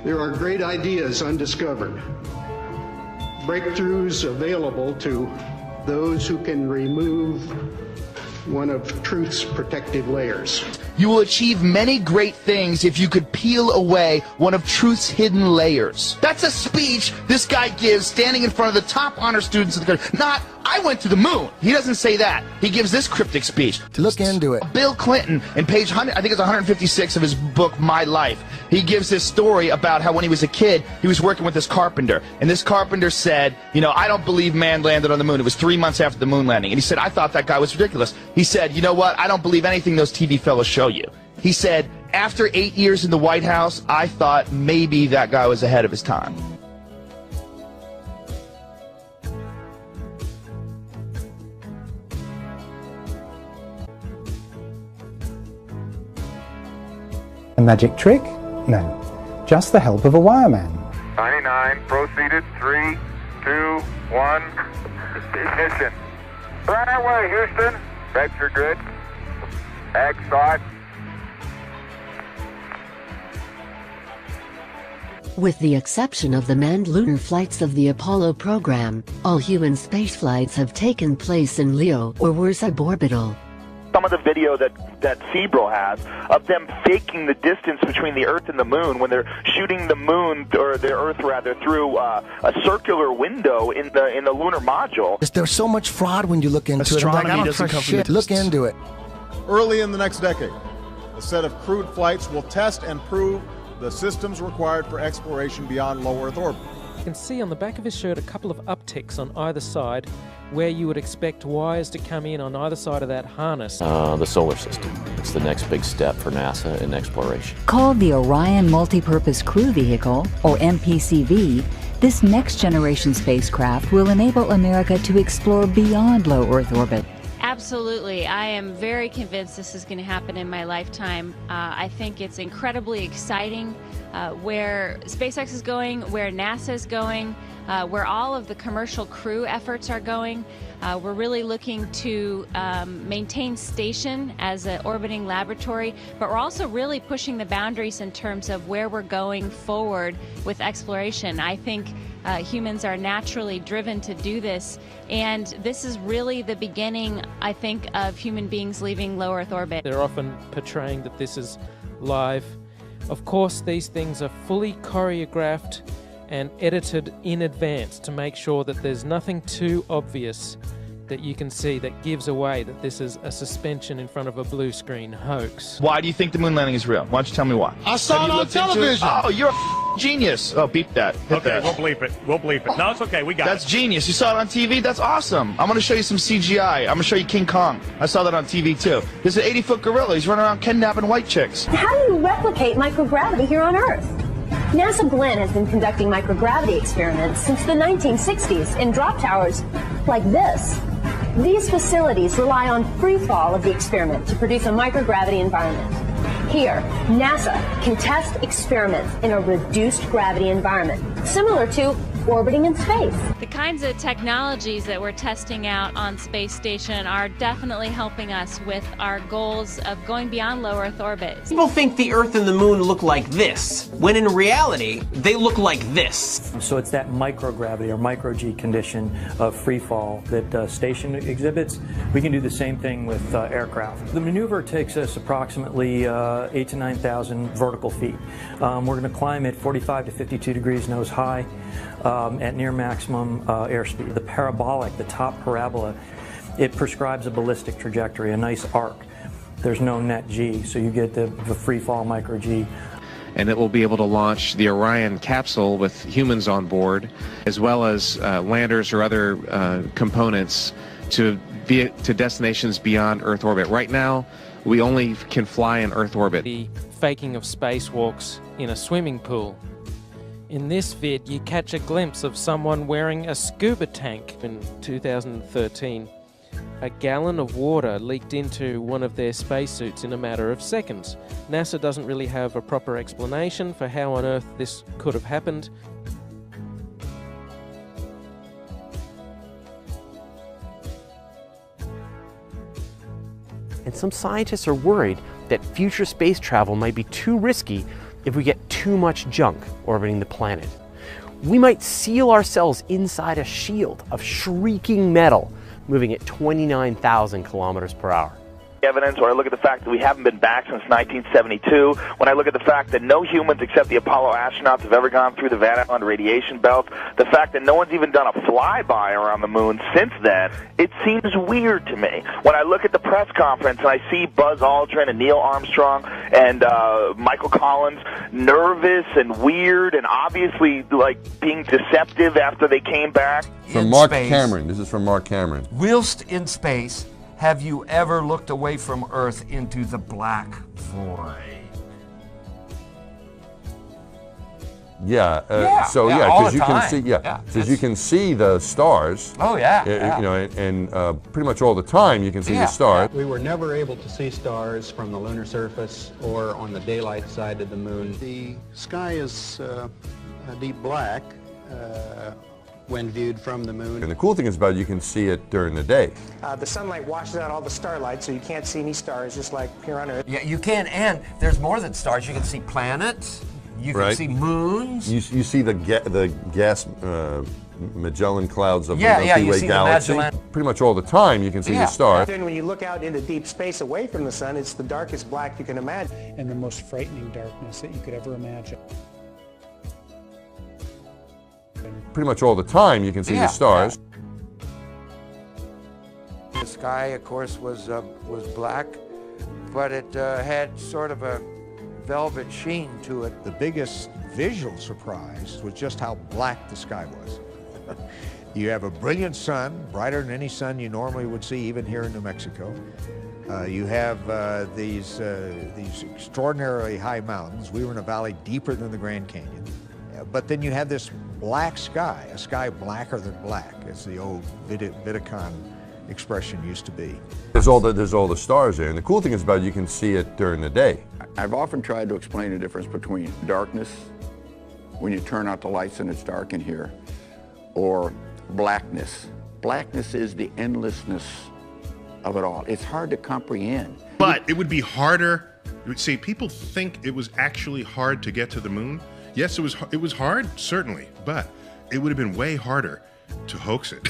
There are great ideas undiscovered, breakthroughs available to those who can remove one of truth's protective layers. You will achieve many great things if you could peel away one of truth's hidden layers. That's a speech this guy gives standing in front of the top honor students of the country. Not, I went to the moon. He doesn't say that. He gives this cryptic speech. To look into it. Bill Clinton, in page 100, I think it's 156 of his book, My Life, he gives this story about how when he was a kid, he was working with this carpenter. And this carpenter said, you know, I don't believe man landed on the moon. It was 3 months after the moon landing. And he said, I thought that guy was ridiculous. He said, you know what? I don't believe anything those TV fellows show you. He said, after 8 years in the White House, I thought maybe that guy was ahead of his time. A magic trick? No. Just the help of a wireman. 99, proceeded, 3, 2, 1, ignition. Right away, Houston. Vector good. Ag thought. With the exception of the manned lunar flights of the Apollo program, all human spaceflights have taken place in LEO or were suborbital. Some of the video that Sebro has of them faking the distance between the Earth and the Moon when they're shooting the Moon, or the Earth rather, through a circular window in the lunar module. There's so much fraud when you look into Astronomy it. I don't doesn't trust come from shit. Look into it. Early in the next decade, a set of crewed flights will test and prove the systems required for exploration beyond low Earth orbit. You can see on the back of his shirt a couple of upticks on either side where you would expect wires to come in on either side of that harness. The solar system. It's the next big step for NASA in exploration. Called the Orion Multipurpose Crew Vehicle, or MPCV, this next-generation spacecraft will enable America to explore beyond low Earth orbit. Absolutely. I am very convinced this is going to happen in my lifetime. I think it's incredibly exciting where SpaceX is going, where NASA is going, where all of the commercial crew efforts are going. We're really looking to maintain station as an orbiting laboratory, but we're also really pushing the boundaries in terms of where we're going forward with exploration. I think humans are naturally driven to do this, and this is really the beginning, I think, of human beings leaving low Earth orbit. They're often portraying that this is live. Of course, these things are fully choreographed and edited in advance to make sure that there's nothing too obvious that you can see that gives away that this is a suspension in front of a blue screen hoax. Why do you think the moon landing is real? Why don't you tell me why? I saw it on television. Oh, you're a genius. Oh, beep that. Hit Okay, that. we'll bleep it. We'll bleep it. No, it's okay. We got That's genius. You saw it on TV? That's awesome. I'm going to show you some CGI. I'm going to show you King Kong. I saw that on TV, too. There's an 80-foot gorilla. He's running around kidnapping white chicks. How do you replicate microgravity here on Earth? NASA Glenn has been conducting microgravity experiments since the 1960s in drop towers like this. These facilities rely on free fall of the experiment to produce a microgravity environment. Here, NASA can test experiments in a reduced gravity environment, similar to orbiting in space. The kinds of technologies that we're testing out on space station are definitely helping us with our goals of going beyond low Earth orbit. People think the Earth and the Moon look like this, when in reality, they look like this. So it's that microgravity or micro-G condition of free fall that station exhibits. We can do the same thing with aircraft. The maneuver takes us approximately 8,000 to 9,000 vertical feet. We're going to climb at 45 to 52 degrees nose high. At near maximum airspeed. The parabolic, the top parabola, it prescribes a ballistic trajectory, a nice arc. There's no net G, so you get the free fall micro G. And it will be able to launch the Orion capsule with humans on board, as well as landers or other components to destinations beyond Earth orbit. Right now, we only can fly in Earth orbit. The faking of spacewalks in a swimming pool. In this vid, you catch a glimpse of someone wearing a scuba tank. In 2013, a gallon of water leaked into one of their spacesuits in a matter of seconds. NASA doesn't really have a proper explanation for how on earth this could have happened. And some scientists are worried that future space travel might be too risky if we get too much junk orbiting the planet. We might seal ourselves inside a shield of shrieking metal moving at 29,000 kilometers per hour. Evidence, or I look at the fact that we haven't been back since 1972, when I look at the fact that no humans except the Apollo astronauts have ever gone through the Van Allen radiation belt, the fact that no one's even done a flyby around the moon since then, it seems weird to me. When I look at the press conference and I see Buzz Aldrin and Neil Armstrong and Michael Collins nervous and weird and obviously like being deceptive after they came back. From Mark Cameron. This is from Mark Cameron. Whilst in space, have you ever looked away from Earth into the black void? Yeah. All because the you can time. see. Because you can see the stars. Oh yeah. You know, and pretty much all the time you can see the stars. We were never able to see stars from the lunar surface or on the daylight side of the moon. The sky is a deep black when viewed from the moon. And the cool thing is about it, you can see it during the day. The sunlight washes out all the starlight, so you can't see any stars, just like here on Earth. Yeah, you can, and there's more than stars. You can see planets. You can see moons. You see the gas Magellan clouds of the you Milky Way see galaxy. the Magellan. Pretty much all the time you can see the stars. Then when you look out into deep space away from the sun, it's the darkest black you can imagine. And the most frightening darkness that you could ever imagine. Pretty much all the time you can see the stars. The sky, of course, was black, but it had sort of a velvet sheen to it. The biggest visual surprise was just how black the sky was. You have a brilliant sun, brighter than any sun you normally would see, even here in New Mexico. You have these extraordinarily high mountains. We were in a valley deeper than the Grand Canyon. But then you have this black sky, a sky blacker than black, as the old Vidicon expression used to be. There's all the stars there, and the cool thing is about it, you can see it during the day. I've often tried to explain the difference between darkness, when you turn out the lights and it's dark in here, or blackness. Blackness is the endlessness of it all. It's hard to comprehend. But it would be harder. See, people think it was actually hard to get to the moon. Yes, it was hard, certainly, but it would have been way harder to hoax it.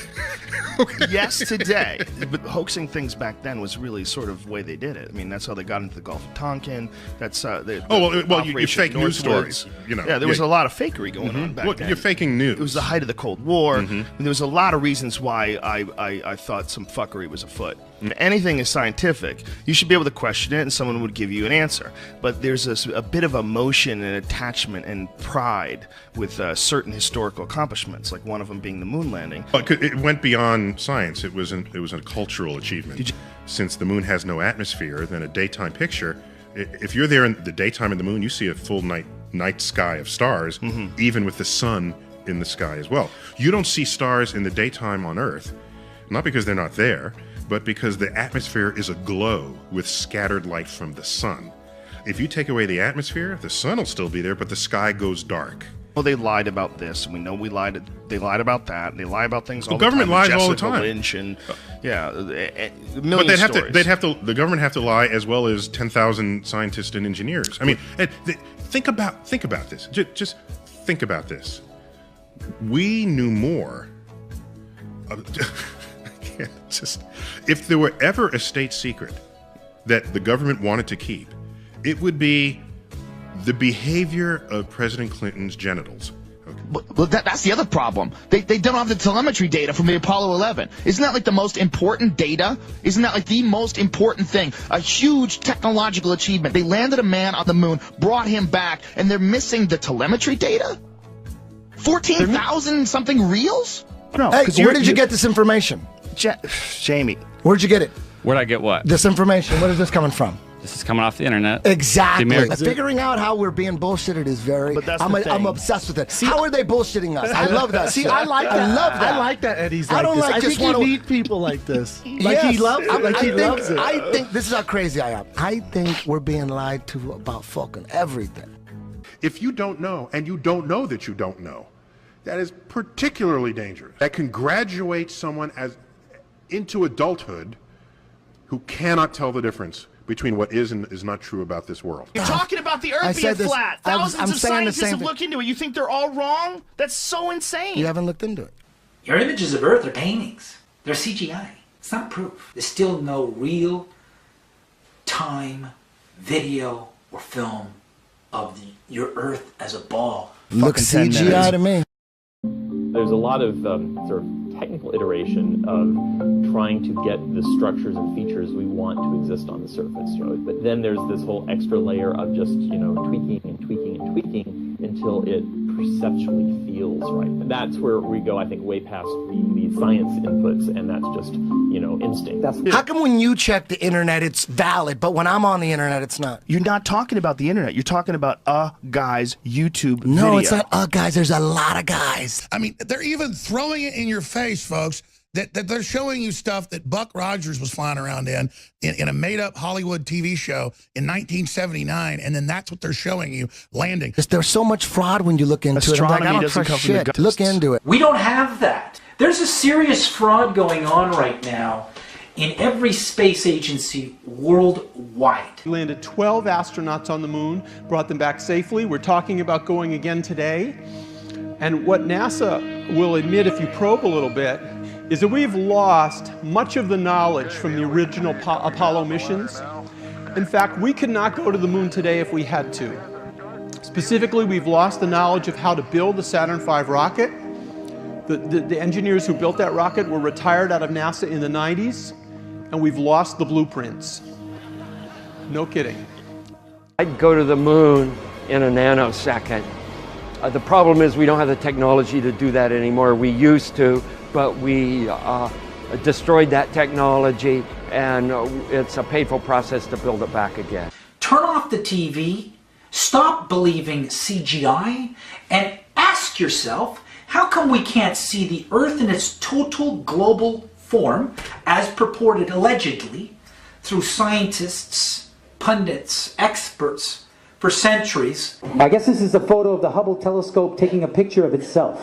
Yes, today. But hoaxing things back then was really sort of the way they did it. I mean, that's how they got into the Gulf of Tonkin. That's you fake news stories. You know, yeah, there was a lot of fakery going on back then. You're faking news. It was the height of the Cold War. And there was a lot of reasons why I thought some fuckery was afoot. Anything is scientific. You should be able to question it, and someone would give you an answer. But there's a bit of emotion and attachment and pride with certain historical accomplishments, like one of them being the moon landing. It went beyond science. It was a cultural achievement. Since the moon has no atmosphere, then a daytime picture, if you're there in the daytime of the moon, you see a full night sky of stars, even with the sun in the sky as well. You don't see stars in the daytime on Earth, not because they're not there, but because the atmosphere is aglow with scattered light from the sun. If you take away the atmosphere, the sun will still be there, but the sky goes dark. Well, they lied about this, and we know they lied about that, and they lie about things all the government the time. lies all the Jessica time. Lynch and But the government have to lie as well as 10,000 scientists and engineers. I mean, think about this. Just think about this. We knew more. If there were ever a state secret that the government wanted to keep, it would be the behavior of President Clinton's genitals. But that's the other problem. They don't have the telemetry data from the Apollo 11. Isn't that like the most important data? Isn't that like the most important thing? A huge technological achievement. They landed a man on the moon, brought him back, and they're missing the telemetry data? 14,000 something reels? No. Hey, where did you get this information? Jamie. Where'd you get it? Where'd I get what? This information. Where is this coming from? This is coming off the internet. Exactly. Figuring out how we're being bullshitted is very. I'm obsessed with it. How are they bullshitting us? I love that. I like that. I love that. I like that Eddie's I like don't this. like I just think you need people like this. Like Yes. he loves it. I think this is how crazy I am. I think we're being lied to about fucking everything. If you don't know, and you don't know that you don't know, that is particularly dangerous. That can graduate someone into adulthood who cannot tell the difference between what is and is not true about this world. You're talking about the Earth being flat. Thousands of scientists have looked into it. You think they're all wrong? That's so insane. You haven't looked into it. Your images of Earth are paintings. They're CGI. It's not proof. There's still no real time, video, or film of your Earth as a ball. Looks CGI to me. There's a lot of sort of technical iteration of trying to get the structures and features we want to exist on the surface. But then there's this whole extra layer of just, tweaking and tweaking and tweaking until it perceptually feels right. And that's where we go, I think, way past the science inputs, and that's just, instinct. How come when you check the internet it's valid, but when I'm on the internet it's not? You're not talking about the internet. You're talking about a guy's YouTube video. No, it's not guys. There's a lot of guys. I mean, they're even throwing it in your face, folks, that they're showing you stuff that Buck Rogers was flying around in a made-up Hollywood TV show in 1979, and then that's what they're showing you landing. There's so much fraud when you look into it. I'm like, I don't trust shit. Look into it. We don't have that. There's a serious fraud going on right now in every space agency worldwide. We landed 12 astronauts on the moon, brought them back safely. We're talking about going again today. And what NASA will admit, if you probe a little bit, is that we've lost much of the knowledge from the original Apollo missions. In fact, we could not go to the moon today if we had to. Specifically, we've lost the knowledge of how to build the Saturn V rocket. The engineers who built that rocket were retired out of NASA in the 90s, and we've lost the blueprints. No kidding. I'd go to the moon in a nanosecond. The problem is we don't have the technology to do that anymore. We used to, but we destroyed that technology, and it's a painful process to build it back again. Turn off the TV, stop believing CGI, and ask yourself, how come we can't see the Earth in its total global form, as purported allegedly, through scientists, pundits, experts, for centuries? I guess this is a photo of the Hubble telescope taking a picture of itself.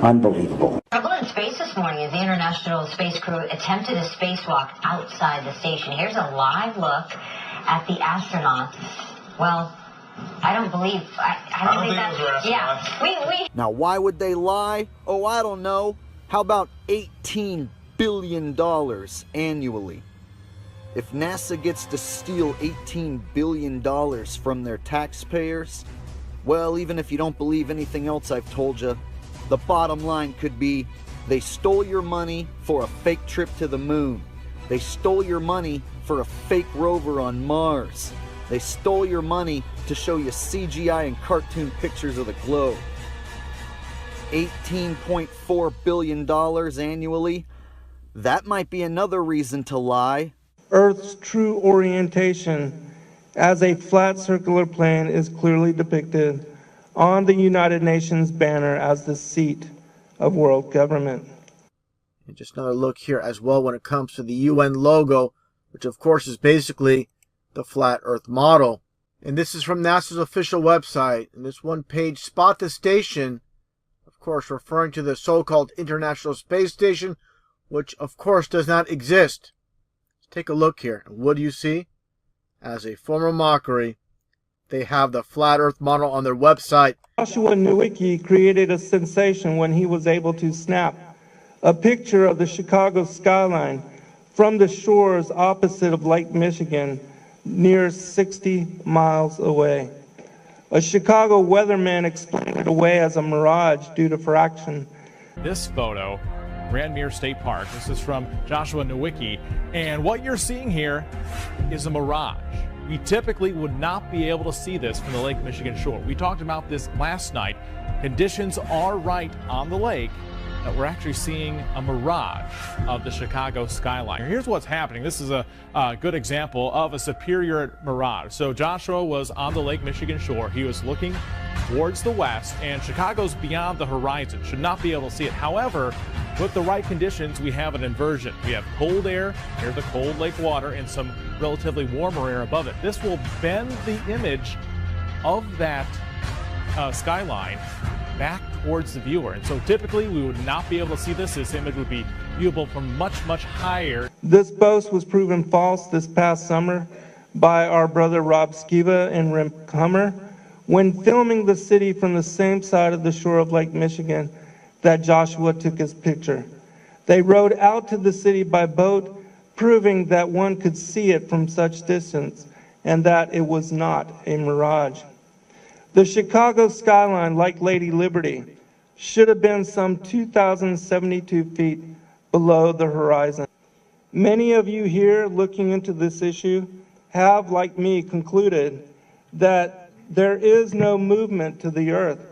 Unbelievable. Trouble in space this morning as the International Space Crew attempted a spacewalk outside the station. Here's a live look at the astronauts. Well, I don't believe that's... Yeah, Now, why would they lie? Oh, I don't know. How about $18 billion annually? If NASA gets to steal $18 billion from their taxpayers, well, even if you don't believe anything else I've told you, the bottom line could be they stole your money for a fake trip to the moon. They stole your money for a fake rover on Mars. They stole your money to show you CGI and cartoon pictures of the globe. $18.4 billion annually? That might be another reason to lie. Earth's true orientation as a flat circular plane is clearly depicted on the United Nations banner as the seat of world government. And just another look here as well when it comes to the UN logo, which of course is basically the flat Earth model. And this is from NASA's official website. And this one page, spot the station, of course referring to the so-called International Space Station, which of course does not exist. Let's take a look here. And what do you see? As a form of mockery, they have the flat Earth model on their website. Joshua Nowicki created a sensation when he was able to snap a picture of the Chicago skyline from the shores opposite of Lake Michigan, near 60 miles away. A Chicago weatherman explained it away as a mirage due to fraction. This photo, Grandmere State Park, this is from Joshua Nowicki, and what you're seeing here is a mirage. We typically would not be able to see this from the Lake Michigan shore. We talked about this last night. Conditions are right on the lake, that we're actually seeing a mirage of the Chicago skyline. Here's what's happening. This is a good example of a superior mirage. So Joshua was on the Lake Michigan shore. He was looking towards the west, and Chicago's beyond the horizon. Should not be able to see it. However, with the right conditions, we have an inversion. We have cold air near the cold lake water and some relatively warmer air above it. This will bend the image of that skyline back towards the viewer. And so typically we would not be able to see this. This image would be viewable from much, much higher. This boast was proven false this past summer by our brother Rob Skiba and Rem Hummer when filming the city from the same side of the shore of Lake Michigan that Joshua took his picture. They rode out to the city by boat, proving that one could see it from such distance and that it was not a mirage. The Chicago skyline, like Lady Liberty, should have been some 2,072 feet below the horizon. Many of you here looking into this issue have, like me, concluded that there is no movement to the earth,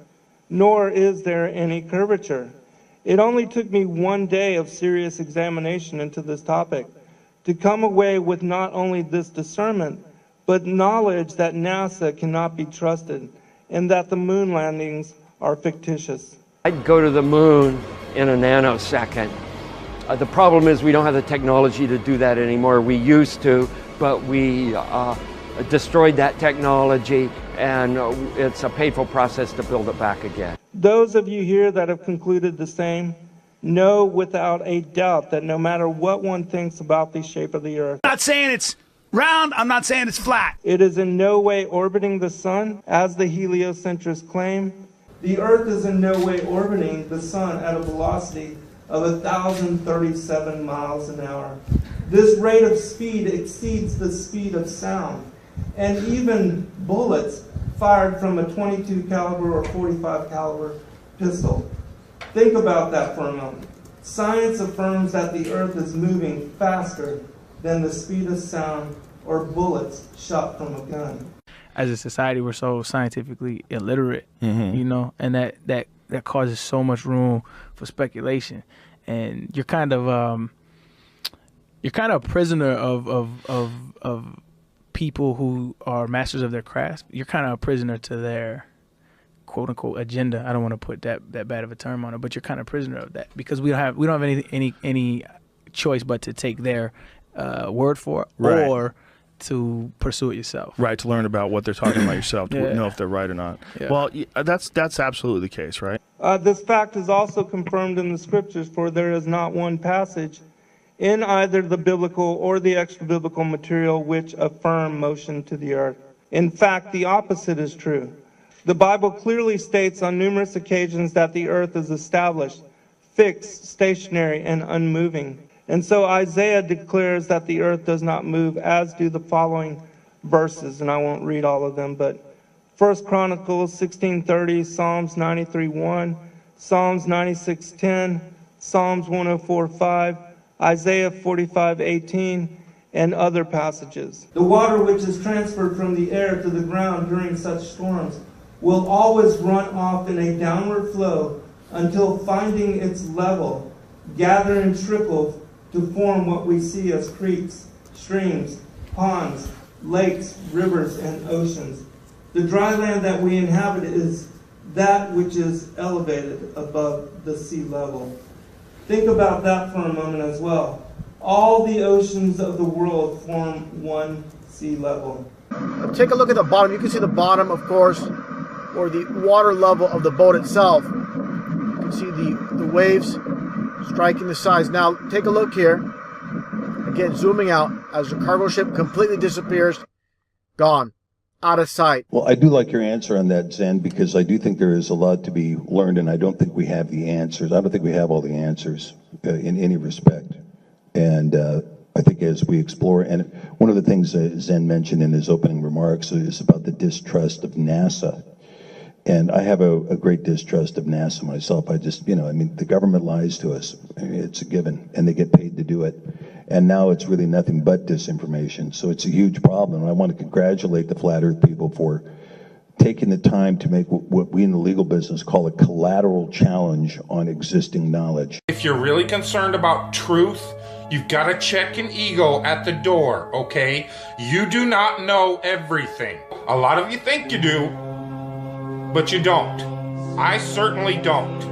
nor is there any curvature. It only took me one day of serious examination into this topic to come away with not only this discernment, but knowledge that NASA cannot be trusted and that the moon landings are fictitious. I'd go to the moon in a nanosecond. The problem is we don't have the technology to do that anymore. We used to, but we destroyed that technology, and it's a painful process to build it back again. Those of you here that have concluded the same know without a doubt that no matter what one thinks about the shape of the Earth, I'm not saying it's round, I'm not saying it's flat. It is in no way orbiting the sun, as the heliocentrists claim. The Earth is in no way orbiting the sun at a velocity of 1,037 miles an hour. This rate of speed exceeds the speed of sound, and even bullets fired from a 22 caliber or 45 caliber pistol. Think about that for a moment. Science affirms that the Earth is moving faster than the speed of sound or bullets shot from a gun. As a society, we're so scientifically illiterate, you know, and that causes so much room for speculation. And you're kind of a prisoner of people who are masters of their craft. You're kind of a prisoner to their quote unquote agenda. I don't want to put that bad of a term on it, but you're kind of a prisoner of that because we don't have any choice but to take their word for it, right, or to pursue it yourself. Right, to learn about what they're talking about yourself, to know if they're right or not. Yeah. Well, that's absolutely the case, right? This fact is also confirmed in the scriptures, for there is not one passage in either the biblical or the extra-biblical material which affirm motion to the earth. In fact, the opposite is true. The Bible clearly states on numerous occasions that the earth is established, fixed, stationary, and unmoving. And so Isaiah declares that the earth does not move, as do the following verses, and I won't read all of them, but 1 Chronicles 16:30, Psalms 93:1, Psalms 96:10, Psalms 104:5, Isaiah 45:18, and other passages. The water which is transferred from the air to the ground during such storms will always run off in a downward flow until finding its level, gather and trickle to form what we see as creeks, streams, ponds, lakes, rivers, and oceans. The dry land that we inhabit is that which is elevated above the sea level. Think about that for a moment as well. All the oceans of the world form one sea level. Take a look at the bottom. You can see the bottom, of course, or the water level of the boat itself. You can see the waves striking the sides. Now, take a look here. Again, zooming out as the cargo ship completely disappears. Gone. Out of sight. Well, I do like your answer on that, Zen, because I do think there is a lot to be learned, and I don't think we have the answers. I don't think we have all the answers in any respect. And I think as we explore, and one of the things Zen mentioned in his opening remarks is about the distrust of NASA. And I have a great distrust of NASA myself. I just, the government lies to us. It's a given, and they get paid to do it. And now it's really nothing but disinformation. So it's a huge problem. And I want to congratulate the Flat Earth people for taking the time to make what we in the legal business call a collateral challenge on existing knowledge. If you're really concerned about truth, you've got to check an ego at the door, okay? You do not know everything. A lot of you think you do, but you don't. I certainly don't.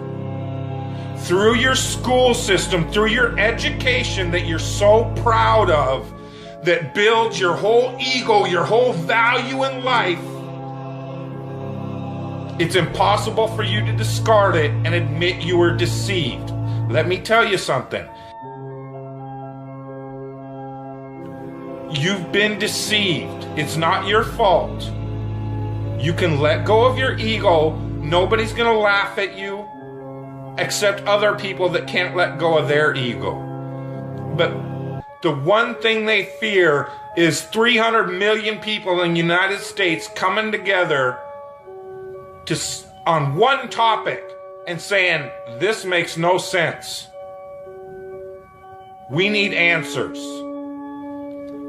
Through your school system, through your education that you're so proud of, that builds your whole ego, your whole value in life, It's impossible for you to discard it and admit you were deceived. Let me tell you something. You've been deceived. It's not your fault. You can let go of your ego. Nobody's going to laugh at you except other people that can't let go of their ego. But the one thing they fear is 300 million people in the United States coming together on one topic and saying, this makes no sense. We need answers.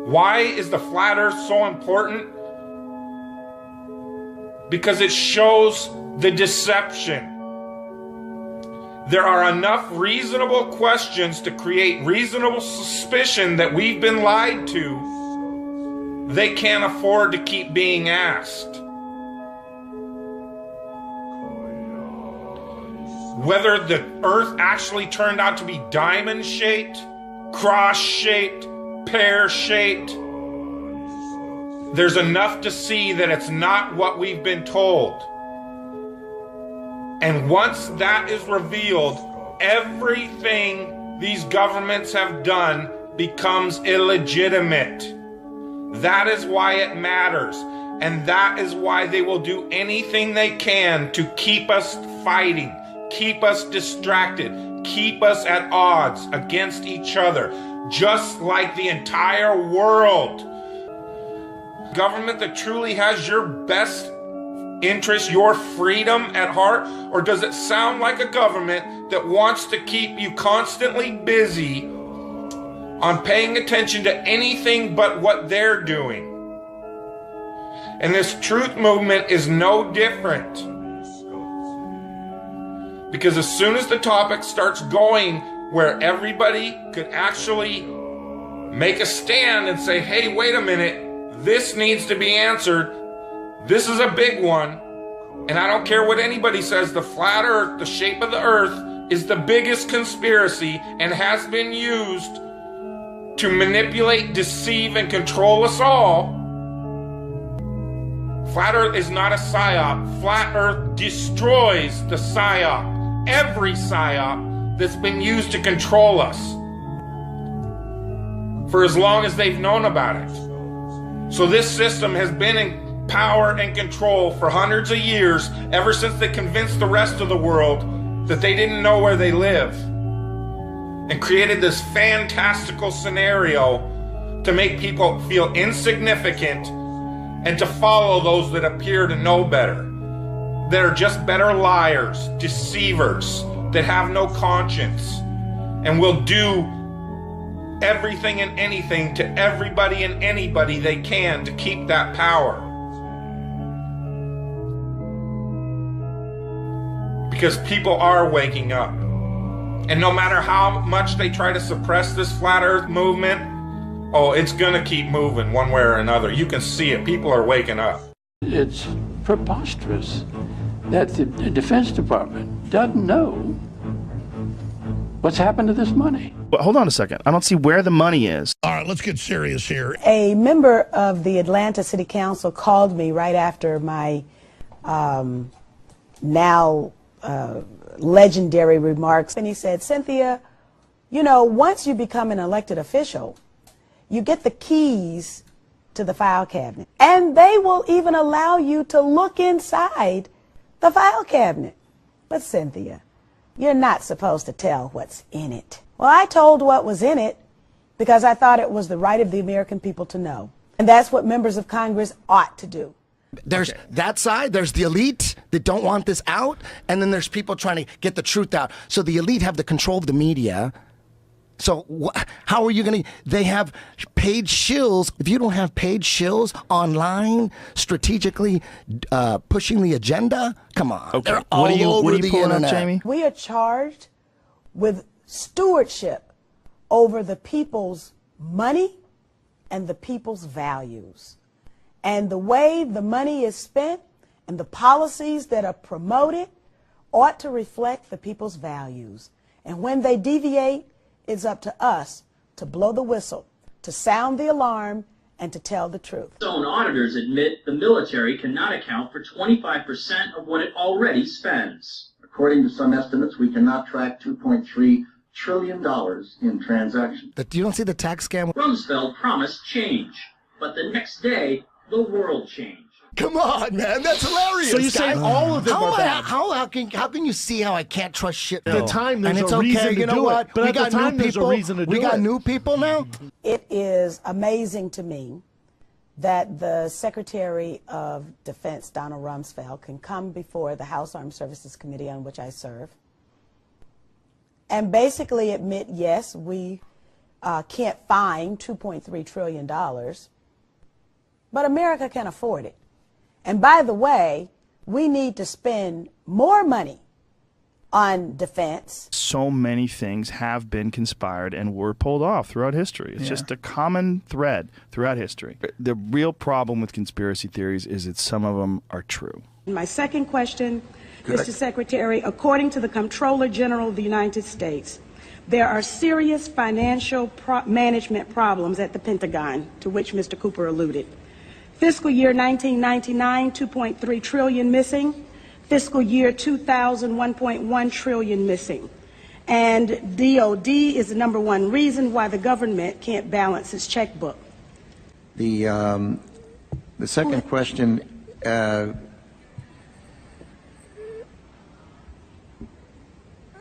Why is the flat earth so important? Because it shows the deception. There are enough reasonable questions to create reasonable suspicion that we've been lied to. They can't afford to keep being asked. Whether the earth actually turned out to be diamond-shaped, cross-shaped, pear-shaped, there's enough to see that it's not what we've been told. And once that is revealed, everything these governments have done becomes illegitimate. That is why it matters. And that is why they will do anything they can to keep us fighting, keep us distracted, keep us at odds against each other, just like the entire world. Government that truly has your best interest, your freedom at heart? Or does it sound like a government that wants to keep you constantly busy on paying attention to anything but what they're doing? And this truth movement is no different. Because as soon as the topic starts going where everybody could actually make a stand and say, hey, wait a minute, this needs to be answered. This is a big one. And I don't care what anybody says, the flat earth, the shape of the earth, is the biggest conspiracy and has been used to manipulate, deceive, and control us all. Flat earth is not a psyop. Flat earth destroys the psyop. Every psyop that's been used to control us for as long as they've known about it. So this system has been in power and control for hundreds of years, ever since they convinced the rest of the world that they didn't know where they live, and created this fantastical scenario to make people feel insignificant and to follow those that appear to know better, that are just better liars, deceivers, that have no conscience, and will do everything and anything to everybody and anybody they can to keep that power. Because people are waking up. And no matter how much they try to suppress this flat earth movement, oh, it's gonna keep moving one way or another. You can see it. People are waking up. It's preposterous that the Defense Department doesn't know what's happened to this money. But hold on a second. I don't see where the money is. All right, let's get serious here. A member of the Atlanta City Council called me right after my legendary remarks, and he said, Cynthia, you know, once you become an elected official, you get the keys to the file cabinet, and they will even allow you to look inside the file cabinet. But Cynthia, you're not supposed to tell what's in it. Well, I told what was in it because I thought it was the right of the American people to know. And that's what members of Congress ought to do. There's that side, there's the elite that don't want this out, and then there's people trying to get the truth out. So the elite have the control of the media. So how are you going to, they have paid shills. If you don't have paid shills online, strategically pushing the agenda, come on. Okay. They're all over the internet. Jamie? We are charged with stewardship over the people's money and the people's values. And the way the money is spent and the policies that are promoted ought to reflect the people's values. And when they deviate, it's up to us to blow the whistle, to sound the alarm, and to tell the truth. Its own auditors admit the military cannot account for 25% of what it already spends. According to some estimates, we cannot track $2.3 trillion in transactions. You don't see the tax scam? Rumsfeld promised change, but the next day, the world changed. Come on, man, that's hilarious. So you say all of them are bad? How can you see how I can't trust shit? At the time, there's and it's a reason okay, to you know do what? it. But we at got the time, new there's people. a reason to do it. We got new people now. It is amazing to me that the Secretary of Defense, Donald Rumsfeld, can come before the House Armed Services Committee, on which I serve, and basically admit, yes, we can't find $2.3 trillion, but America can afford it. And by the way, we need to spend more money on defense. So many things have been conspired and were pulled off throughout history. It's just a common thread throughout history. The real problem with conspiracy theories is that some of them are true. My second question, Mr. Secretary, according to the Comptroller General of the United States, there are serious financial management problems at the Pentagon, to which Mr. Cooper alluded. Fiscal year 1999, 2.3 trillion missing. Fiscal year 2000, 1.1 trillion missing. And DOD is the #1 reason why the government can't balance its checkbook. The second question,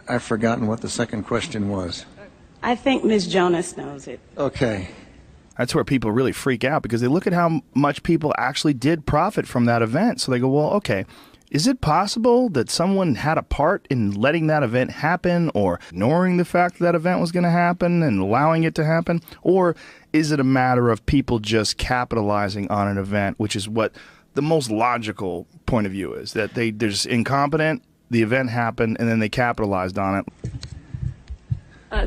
I've forgotten what the second question was. I think Ms. Jonas knows it. Okay. That's where people really freak out, because they look at how much people actually did profit from that event. So they go, well, okay, is it possible that someone had a part in letting that event happen, or ignoring the fact that event was going to happen and allowing it to happen? Or is it a matter of people just capitalizing on an event, which is what the most logical point of view is, that they're just incompetent, the event happened, and then they capitalized on it?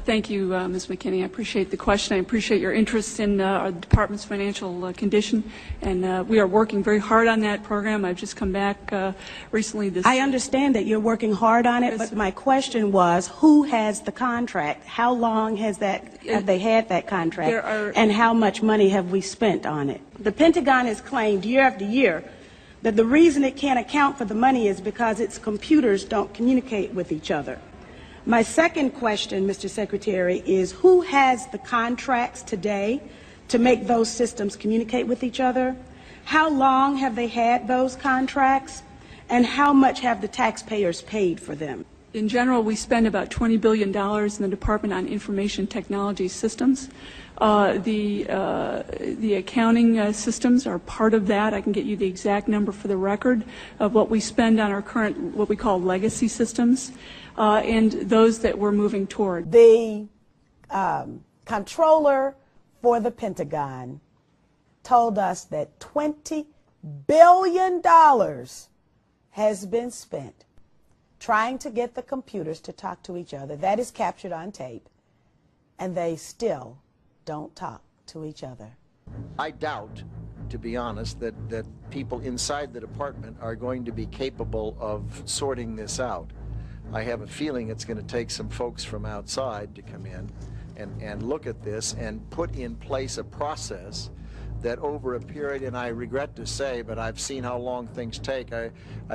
Thank you, Ms. McKinney. I appreciate the question. I appreciate your interest in our department's financial condition, and we are working very hard on that program. I've just come back recently. I understand that you're working hard on it, but my question was, who has the contract? How long have they had that contract, and how much money have we spent on it? The Pentagon has claimed year after year that the reason it can't account for the money is because its computers don't communicate with each other. My second question, Mr. Secretary, is who has the contracts today to make those systems communicate with each other? How long have they had those contracts? And how much have the taxpayers paid for them? In general, we spend about $20 billion in the Department on Information Technology Systems. The accounting systems are part of that. I can get you the exact number for the record of what we spend on our current, what we call legacy systems, and those that we're moving toward. The comptroller for the Pentagon told us that $20 billion has been spent trying to get the computers to talk to each other. That is captured on tape, and they still don't talk to each other. I doubt, to be honest, that people inside the department are going to be capable of sorting this out. I have a feeling it's going to take some folks from outside to come in and look at this and put in place a process that over a period, and I regret to say, but I've seen how long things take. I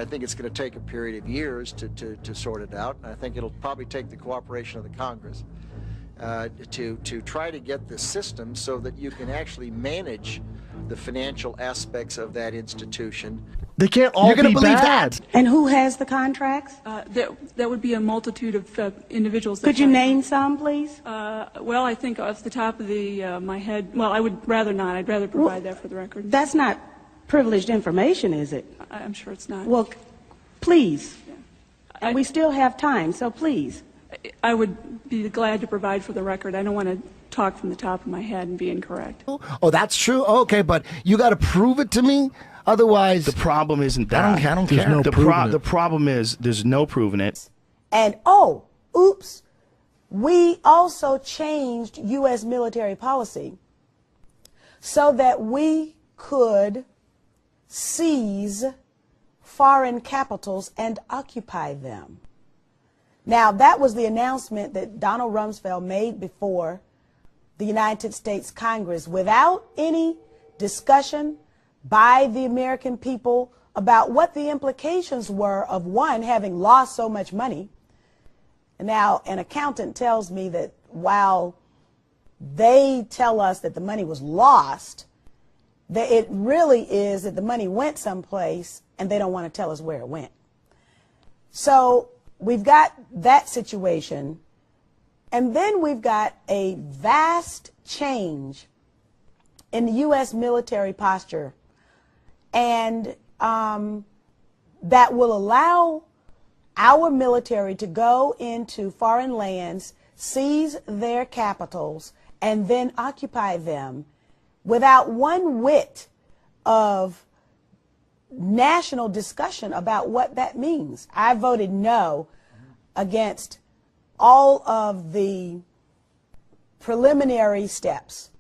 think it's going to take a period of years to sort it out, and I think it'll probably take the cooperation of the Congress to try to get the system so that you can actually manage the financial aspects of that institution. They can't all be bad. And who has the contracts? That would be a multitude of individuals. Could you name some, please? Well, I think off the top of my head, well, I would rather not. I'd rather provide that for the record. That's not privileged information, is it? I'm sure it's not. Well, please. Yeah. And we still have time, so please. I would be glad to provide for the record. I don't want to talk from the top of my head and be incorrect. Oh, that's true? Okay, but you got to prove it to me? Otherwise, the problem isn't that. I don't care. The problem is there's no proving it. And oops, we also changed U.S. military policy so that we could seize foreign capitals and occupy them. Now, that was the announcement that Donald Rumsfeld made before the United States Congress without any discussion by the American people about what the implications were of, one, having lost so much money. And now an accountant tells me that while they tell us that the money was lost, that it really is that the money went someplace and they don't want to tell us where it went. So we've got that situation, and then we've got a vast change in the U.S. military posture, and that will allow our military to go into foreign lands, seize their capitals, and then occupy them without one whit of national discussion about what that means. I voted no against all of the preliminary steps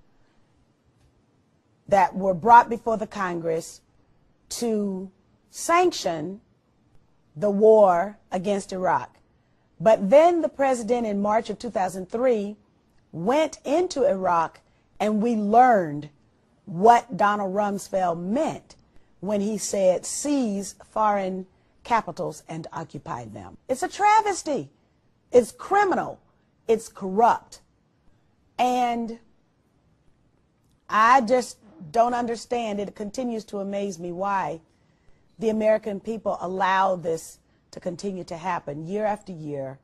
that were brought before the Congress to sanction the war against Iraq. But then the president in March of 2003 went into Iraq, and we learned what Donald Rumsfeld meant when he said seize foreign capitals and occupy them. It's a travesty. It's criminal. It's corrupt. And I just don't understand. It continues to amaze me why the American people allow this to continue to happen year after year,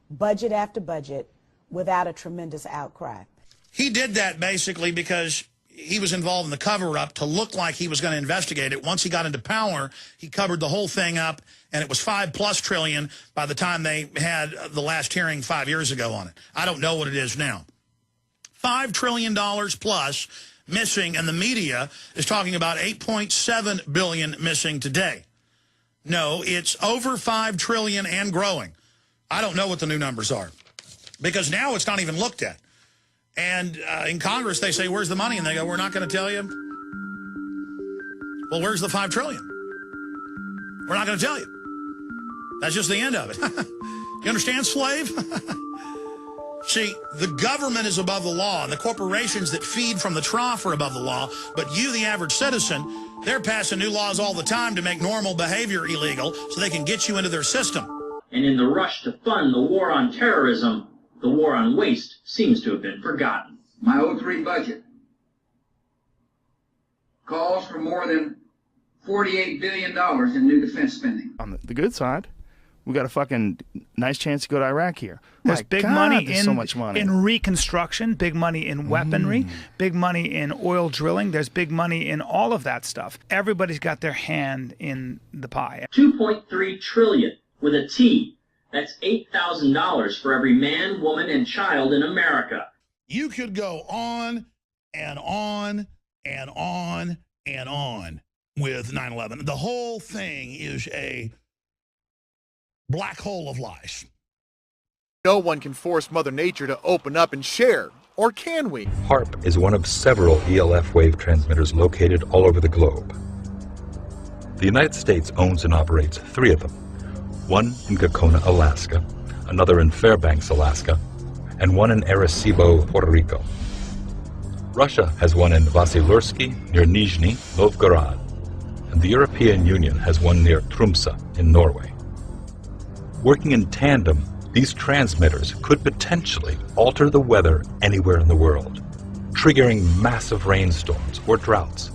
budget after budget, without a tremendous outcry. He did that basically because he was involved in the cover-up to look like he was going to investigate it. Once he got into power, he covered the whole thing up, and it was $5+ trillion by the time they had the last hearing 5 years ago on it. I don't know what it is now. $5 trillion plus missing, and the media is talking about 8.7 billion missing today. No, it's over 5 trillion and growing. I don't know what the new numbers are, because now it's not even looked at. And in Congress, they say, where's the money? And they go, we're not going to tell you. Well, where's the 5 trillion? We're not going to tell you. That's just the end of it. You understand, slave? See, the government is above the law, and the corporations that feed from the trough are above the law. But you, the average citizen, they're passing new laws all the time to make normal behavior illegal so they can get you into their system. And in the rush to fund the war on terrorism, the war on waste seems to have been forgotten. My 03 budget calls for more than $48 billion in new defense spending. On the good side, we got a fucking nice chance to go to Iraq here. There's My big God, money there's in so much money. in reconstruction, big money in weaponry, big money in oil drilling. There's big money in all of that stuff. Everybody's got their hand in the pie. 2.3 trillion with a T. That's $8,000 for every man, woman, and child in America. You could go on and on and on and on with 9/11. The whole thing is a black hole of lies. No one can force Mother Nature to open up and share, or can we? HAARP is one of several ELF wave transmitters located all over the globe. The United States owns and operates 3 of them. One in Gacona, Alaska, another in Fairbanks, Alaska, and one in Arecibo, Puerto Rico. Russia has one in Vasilursky near Nizhny Novgorod, and the European Union has one near Tromsø in Norway. Working in tandem, these transmitters could potentially alter the weather anywhere in the world, triggering massive rainstorms or droughts.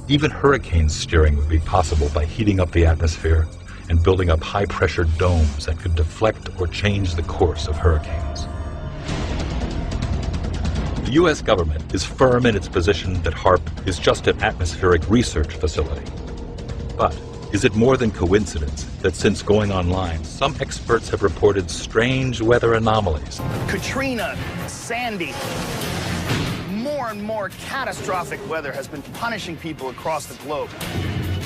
Even hurricane steering would be possible by heating up the atmosphere and building up high-pressure domes that could deflect or change the course of hurricanes. The U.S. government is firm in its position that HAARP is just an atmospheric research facility. But is it more than coincidence that since going online, some experts have reported strange weather anomalies? Katrina, Sandy, more and more catastrophic weather has been punishing people across the globe.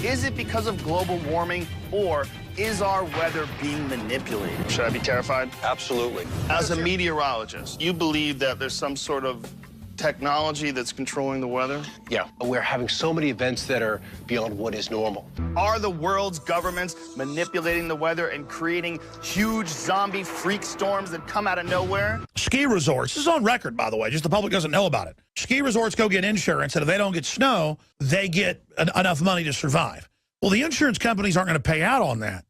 Is it because of global warming, or is our weather being manipulated? Should I be terrified? Absolutely. As a meteorologist, you believe that there's some sort of technology that's controlling the weather? Yeah, we're having so many events that are beyond what is normal. Are the world's governments manipulating the weather and creating huge zombie freak storms that come out of nowhere? Ski resorts, this is on record, by the way, just the public doesn't know about it. Ski resorts go get insurance, and if they don't get snow, they get enough money to survive. Well, the insurance companies aren't going to pay out on that.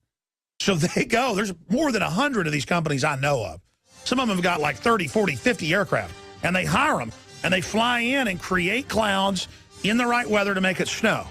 So they go, there's more than 100 of these companies I know of. Some of them have got like 30, 40, 50 aircraft, and they hire them, and they fly in and create clouds in the right weather to make it snow.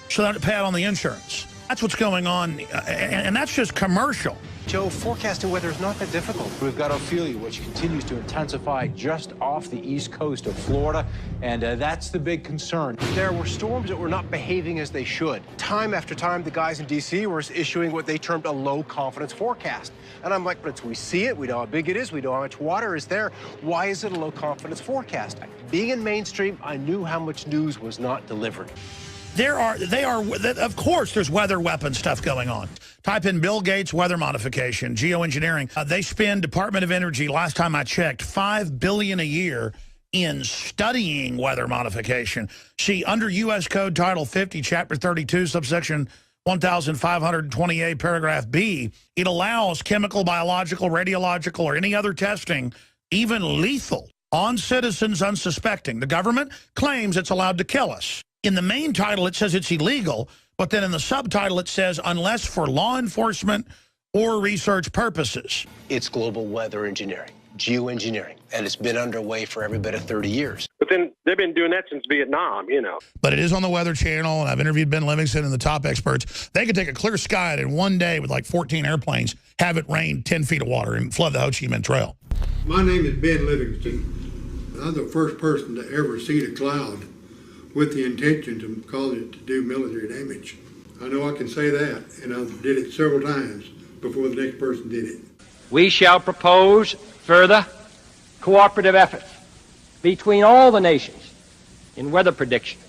So they don't pay out on the insurance. That's what's going on, and that's just commercial. Joe, forecasting weather is not that difficult. We've got Ophelia, which continues to intensify just off the east coast of Florida, and that's the big concern. There were storms that were not behaving as they should. Time after time, the guys in D.C. were issuing what they termed a low-confidence forecast. And I'm like, but we see it, we know how big it is, we know how much water is there. Why is it a low-confidence forecast? Being in mainstream, I knew how much news was not delivered. Of course, there's weather weapon stuff going on. Type in Bill Gates weather modification, geoengineering. They spend, Department of Energy, last time I checked, $5 billion a year in studying weather modification. See, under U.S. Code Title 50, Chapter 32, subsection 1528, paragraph B, it allows chemical, biological, radiological, or any other testing, even lethal, on citizens unsuspecting. The government claims it's allowed to kill us. In the main title, it says it's illegal, but then in the subtitle, it says unless for law enforcement or research purposes. It's global weather engineering, geoengineering, and it's been underway for every bit of 30 years. But then they've been doing that since Vietnam, you know. But it is on the Weather Channel, and I've interviewed Ben Livingston and the top experts. They could take a clear sky and in one day with like 14 airplanes, have it rain 10 feet of water and flood the Ho Chi Minh Trail. My name is Ben Livingston. I'm the first person to ever see the cloud with the intention to cause it to do military damage. I know I can say that, and I did it several times before the next person did it. We shall propose further cooperative efforts between all the nations in weather prediction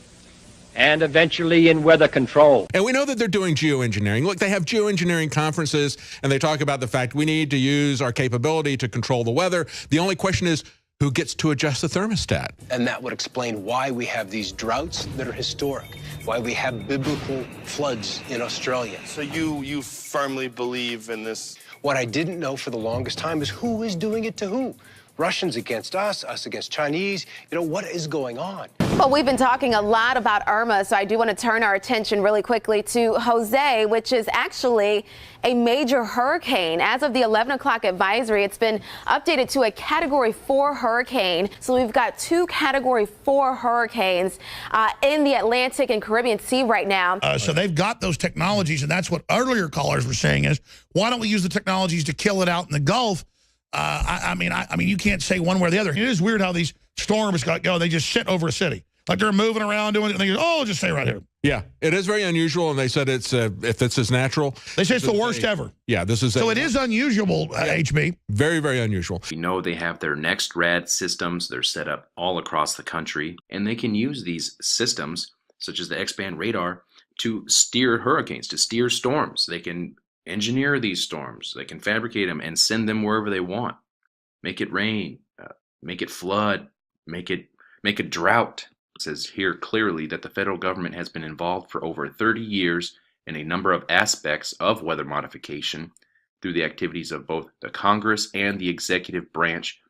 and eventually in weather control. And we know that they're doing geoengineering. Look, they have geoengineering conferences, and they talk about the fact we need to use our capability to control the weather. The only question is, who gets to adjust the thermostat? And that would explain why we have these droughts that are historic, why we have biblical floods in Australia. So you firmly believe in this? What I didn't know for the longest time is who is doing it to who. Russians against us against Chinese. You know, what is going on? Well, we've been talking a lot about Irma, so I do want to turn our attention really quickly to Jose, which is actually a major hurricane. As of the 11 o'clock advisory, it's been updated to a Category 4 hurricane. So we've got 2 Category 4 hurricanes in the Atlantic and Caribbean Sea right now. So they've got those technologies, and that's what earlier callers were saying is, why don't we use the technologies to kill it out in the Gulf? I mean, you can't say one way or the other. It is weird how these storms go. They just sit over a city. Like they're moving around doing it, and they go, oh, just stay right here. Yeah, it is very unusual, and they said it's if it's as natural. They say it's the worst ever. Yeah, this is. So it is unusual, HB. Very, very unusual. We know they have their next rad systems. They're set up all across the country, and they can use these systems, such as the X-band radar, to steer hurricanes, to steer storms. They can engineer these storms. They can fabricate them and send them wherever they want. Make it rain, make it flood, make a drought. It says here clearly that the federal government has been involved for over 30 years in a number of aspects of weather modification through the activities of both the Congress and the executive branch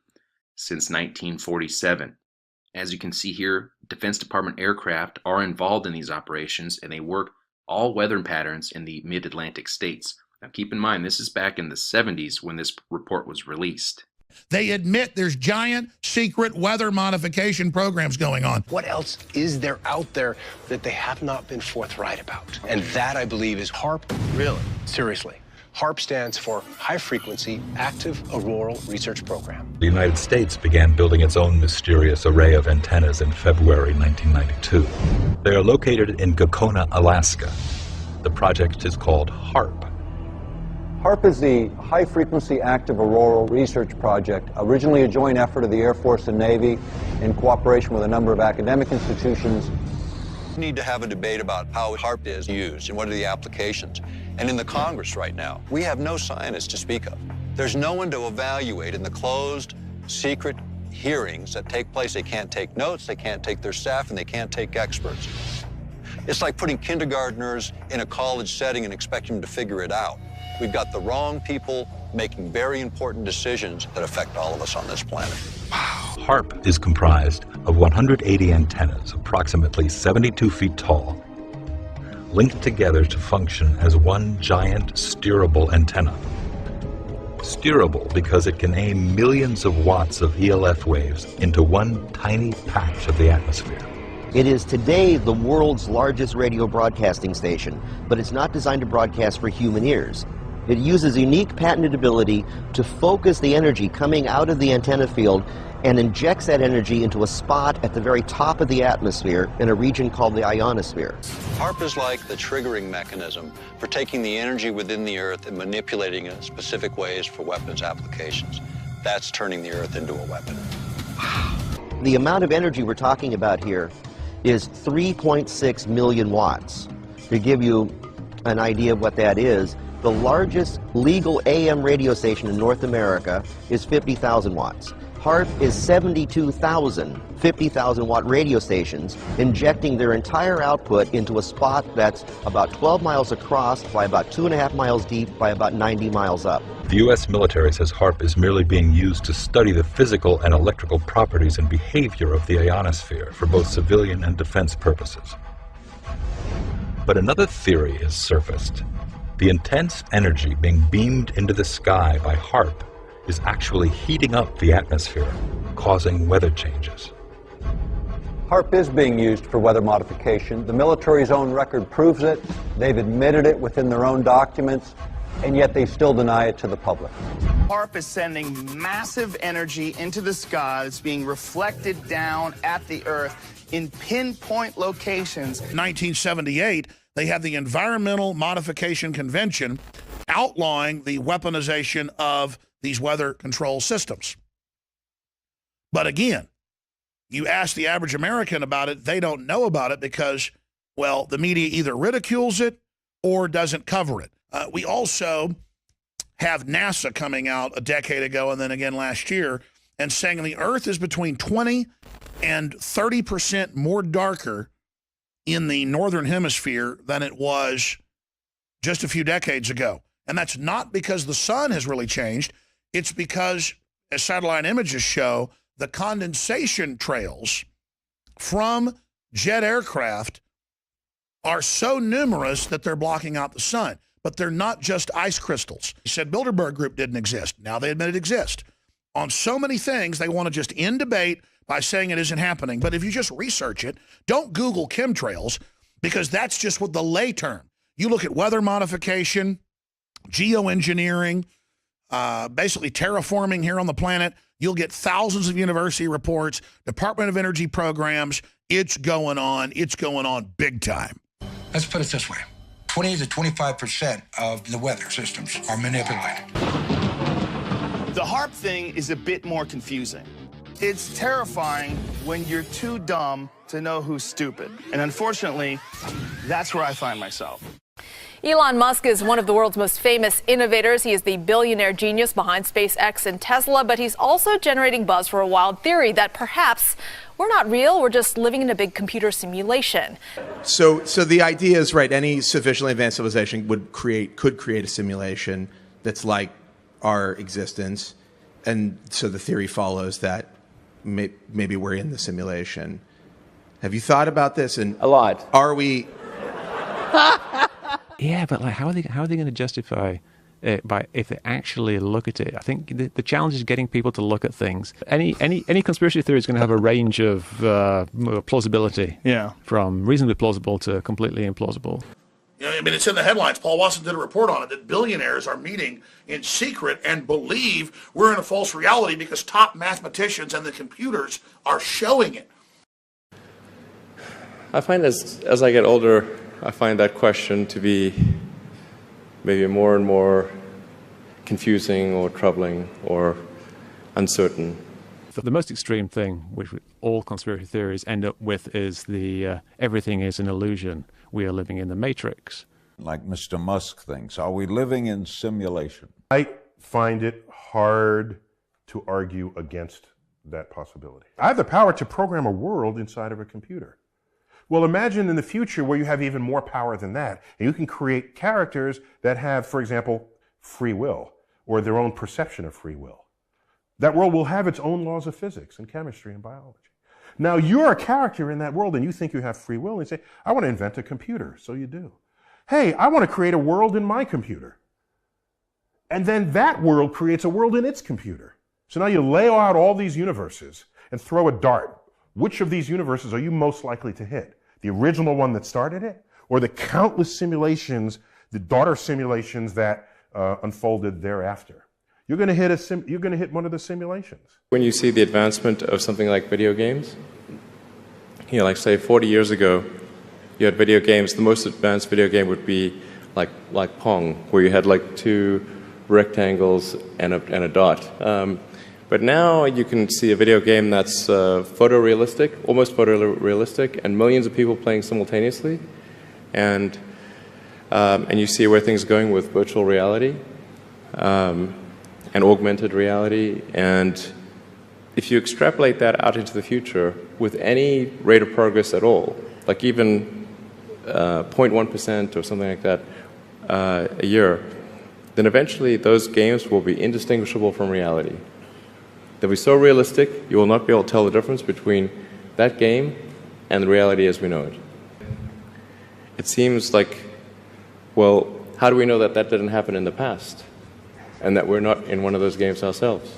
since 1947. As you can see here, Defense Department aircraft are involved in these operations, and they work all weather patterns in the mid-Atlantic states. Now keep in mind, this is back in the 70s when this report was released. They admit there's giant secret weather modification programs going on. What else is there out there that they have not been forthright about? And that, I believe, is HAARP. Really? Seriously. HAARP stands for High Frequency Active Auroral Research Program. The United States began building its own mysterious array of antennas in February 1992. They are located in Gakona, Alaska. The project is called HAARP. HAARP is the High Frequency Active Auroral Research Project, originally a joint effort of the Air Force and Navy in cooperation with a number of academic institutions. We need to have a debate about how HAARP is used and what are the applications. And in the Congress right now, we have no scientists to speak of. There's no one to evaluate in the closed, secret, hearings that take place. They can't take notes, they can't take their staff, and they can't take experts. It's like putting kindergartners in a college setting and expecting them to figure it out. We've got the wrong people making very important decisions that affect all of us on this planet. HAARP is comprised of 180 antennas, approximately 72 feet tall, linked together to function as one giant steerable antenna. Steerable because it can aim millions of watts of ELF waves into one tiny patch of the atmosphere. It is today the world's largest radio broadcasting station, but it's not designed to broadcast for human ears. It uses unique patented ability to focus the energy coming out of the antenna field and injects that energy into a spot at the very top of the atmosphere in a region called the ionosphere. HAARP is like the triggering mechanism for taking the energy within the Earth and manipulating it in specific ways for weapons applications. That's turning the Earth into a weapon. The amount of energy we're talking about here is 3.6 million watts. To give you an idea of what that is, the largest legal AM radio station in North America is 50,000 watts. HAARP is 72,000 50,000 watt radio stations injecting their entire output into a spot that's about 12 miles across by about 2.5 miles deep by about 90 miles up. The U.S. military says HAARP is merely being used to study the physical and electrical properties and behavior of the ionosphere for both civilian and defense purposes. But another theory has surfaced. The intense energy being beamed into the sky by HAARP is actually heating up the atmosphere, causing weather changes. HAARP is being used for weather modification. The military's own record proves it. They've admitted it within their own documents, and yet they still deny it to the public. HAARP is sending massive energy into the sky that's being reflected down at the Earth in pinpoint locations. 1978, they had the Environmental Modification Convention outlawing the weaponization of these weather control systems. But again, you ask the average American about it, they don't know about it because, well, the media either ridicules it or doesn't cover it. We also have NASA coming out a decade ago and then again last year and saying the Earth is between 20 and 30% more darker in the northern hemisphere than it was just a few decades ago. And that's not because the sun has really changed. It's because, as satellite images show, the condensation trails from jet aircraft are so numerous that they're blocking out the sun. But they're not just ice crystals. He said Bilderberg Group didn't exist. Now they admit it exists. On so many things, they want to just end debate by saying it isn't happening. But if you just research it, don't Google chemtrails, because that's just what the lay term. You look at weather modification, geoengineering, basically terraforming here on the planet, you'll get thousands of university reports, Department of Energy programs. It's going on. It's going on big time. Let's put it this way. 20 to 25% of the weather systems are manipulated. The HAARP thing is a bit more confusing. It's terrifying when you're too dumb to know who's stupid. And unfortunately, that's where I find myself. Elon Musk is one of the world's most famous innovators. He is the billionaire genius behind SpaceX and Tesla, but he's also generating buzz for a wild theory that perhaps we're not real, we're just living in a big computer simulation. So the idea is, right, any sufficiently advanced civilization could create a simulation that's like our existence. And so the theory follows that maybe we're in the simulation. Have you thought about this? And a lot. Are we... Yeah, but like, how are they going to justify it by if they actually look at it? I think the challenge is getting people to look at things. Any conspiracy theory is going to have a range of plausibility. Yeah, from reasonably plausible to completely implausible. You know, I mean, it's in the headlines. Paul Watson did a report on it that billionaires are meeting in secret and believe we're in a false reality because top mathematicians and the computers are showing it. I find as I get older, I find that question to be maybe more and more confusing or troubling or uncertain. The most extreme thing which all conspiracy theories end up with is the everything is an illusion. We are living in the Matrix. Like Mr. Musk thinks, are we living in simulation? I find it hard to argue against that possibility. I have the power to program a world inside of a computer. Well, imagine in the future where you have even more power than that, and you can create characters that have, for example, free will, or their own perception of free will. That world will have its own laws of physics and chemistry and biology. Now, you're a character in that world, and you think you have free will, and you say, I want to invent a computer. So you do. Hey, I want to create a world in my computer. And then that world creates a world in its computer. So now you lay out all these universes and throw a dart. Which of these universes are you most likely to hit? The original one that started it, or the countless simulations, the daughter simulations that unfolded thereafter? You're going to hit one of the simulations. When you see the advancement of something like video games, you know, like say 40 years ago, you had video games. The most advanced video game would be like Pong, where you had like two rectangles and a dot. But now you can see a video game that's photorealistic, almost photorealistic, and millions of people playing simultaneously. And you see where things are going with virtual reality and augmented reality. And if you extrapolate that out into the future with any rate of progress at all, like even 0.1% or something like that a year, then eventually those games will be indistinguishable from reality. They'll be so realistic, you will not be able to tell the difference between that game and the reality as we know it. It seems like, well, how do we know that that didn't happen in the past and that we're not in one of those games ourselves?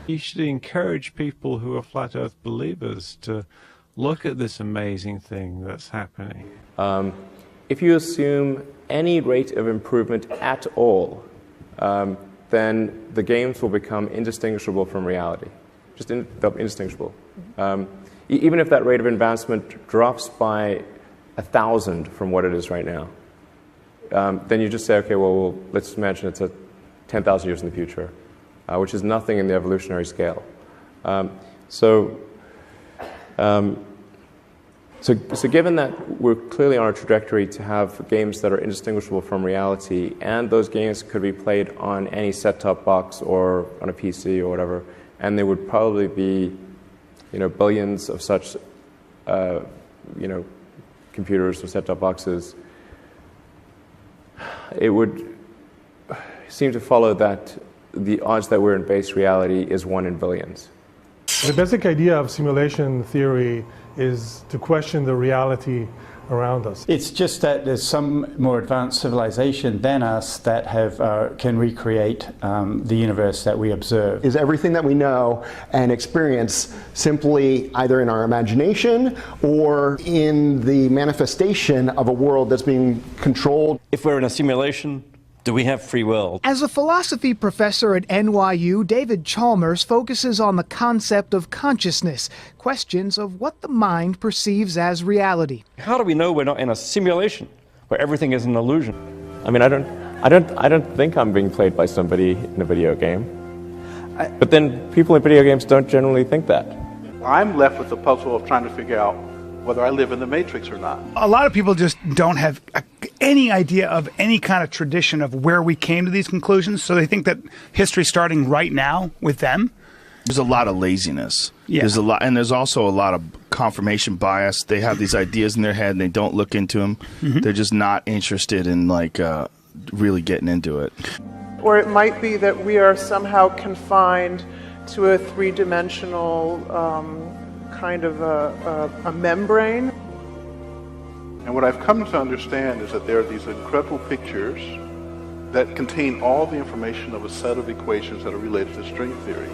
You should encourage people who are flat earth believers to look at this amazing thing that's happening. If you assume any rate of improvement at all, then the games will become indistinguishable from reality. They'll be indistinguishable. Even if that rate of advancement drops by 1,000 from what it is right now, then you just say, okay, well, let's imagine it's 10,000 years in the future, which is nothing in the evolutionary scale. So given that we're clearly on a trajectory to have games that are indistinguishable from reality, and those games could be played on any set-top box or on a PC or whatever, and there would probably be, billions of such, computers or set-top boxes, it would seem to follow that the odds that we're in base reality is 1 in billions. The basic idea of simulation theory is to question the reality around us. It's just that there's some more advanced civilization than us that can recreate the universe that we observe. Is everything that we know and experience simply either in our imagination or in the manifestation of a world that's being controlled? If we're in a simulation, do we have free will? As a philosophy professor at NYU, David Chalmers focuses on the concept of consciousness, questions of what the mind perceives as reality. How do we know we're not in a simulation where everything is an illusion? I mean, I don't think I'm being played by somebody in a video game. But then people in video games don't generally think that. I'm left with the puzzle of trying to figure out whether I live in the Matrix or not. A lot of people just don't have any idea of any kind of tradition of where we came to these conclusions, so they think that history's starting right now with them. There's a lot of laziness. Yeah. There's a lot, and there's also a lot of confirmation bias. They have these ideas in their head and they don't look into them. Mm-hmm. They're just not interested in really getting into it. Or it might be that we are somehow confined to a three-dimensional kind of a membrane. And what I've come to understand is that there are these incredible pictures that contain all the information of a set of equations that are related to string theory.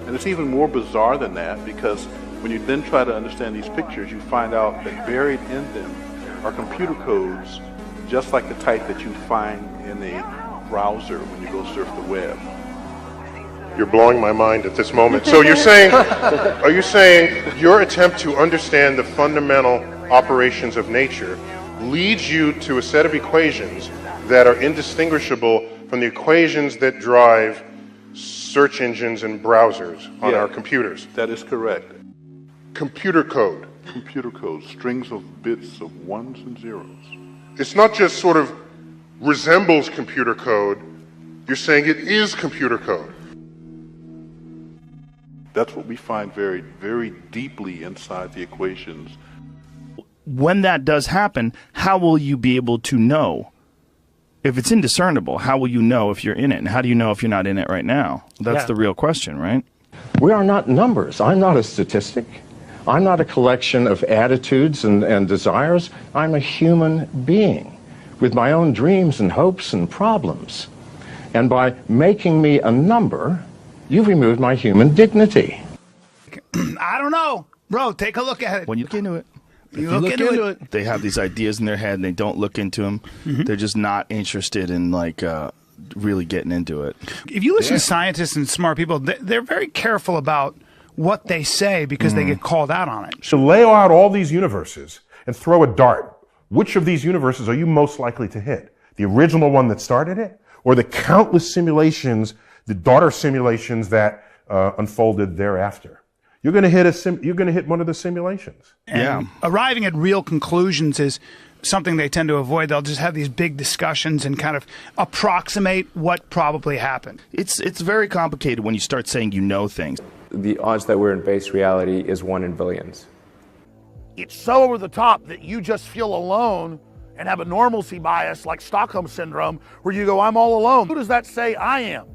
And it's even more bizarre than that, because when you then try to understand these pictures, you find out that buried in them are computer codes just like the type that you find in a browser when you go surf the web. You're blowing my mind at this moment. So you're saying, are you saying your attempt to understand the fundamental operations of nature leads you to a set of equations that are indistinguishable from the equations that drive search engines and browsers on our computers? That is correct. Computer code. Computer code, strings of bits of ones and zeros. It's not just sort of resembles computer code, you're saying it is computer code. That's what we find very, very deeply inside the equations. When that does happen, how will you be able to know? If it's indiscernible, how will you know if you're in it? And how do you know if you're not in it right now? That's the real question, right? We are not numbers. I'm not a statistic. I'm not a collection of attitudes and desires. I'm a human being with my own dreams and hopes and problems. And by making me a number, you've removed my human dignity. I don't know. Bro, take a look at it. When you look into it. You look into it. They have these ideas in their head and they don't look into them. They're just not interested in really getting into it. If you listen to scientists and smart people, they're very careful about what they say because they get called out on it. So lay out all these universes and throw a dart. Which of these universes are you most likely to hit? The original one that started it? Or the countless simulations, the daughter simulations that unfolded thereafter? You're going to hit one of the simulations. And arriving at real conclusions is something they tend to avoid. They'll just have these big discussions and kind of approximate what probably happened. It's very complicated when you start saying you know things. The odds that we're in base reality is 1 in billions. It's so over the top that you just feel alone and have a normalcy bias like Stockholm Syndrome where you go, I'm all alone. Who does that say I am?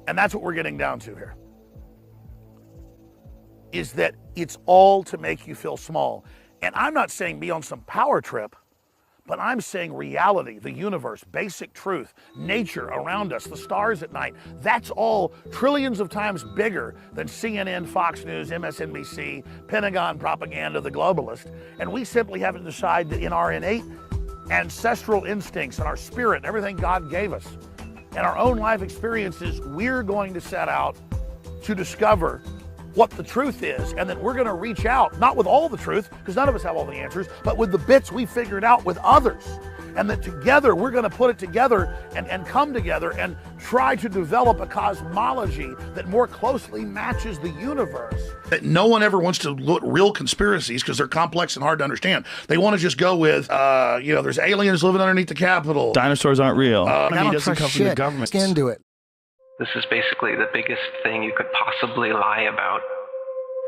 And that's what we're getting down to here. Is that it's all to make you feel small. And I'm not saying be on some power trip, but I'm saying reality, the universe, basic truth, nature around us, the stars at night, that's all trillions of times bigger than CNN, Fox News, MSNBC, Pentagon propaganda, the globalist. And we simply have to decide that in our innate ancestral instincts and our spirit and everything God gave us and our own life experiences, we're going to set out to discover what the truth is, and that we're going to reach out, not with all the truth, because none of us have all the answers, but with the bits we figured out with others. And that together, we're going to put it together and come together and try to develop a cosmology that more closely matches the universe. That no one ever wants to look at real conspiracies because they're complex and hard to understand. They want to just go with, there's aliens living underneath the Capitol. Dinosaurs aren't real. I don't doesn't come trust from the shit. government. Get into it. This is basically the biggest thing you could possibly lie about.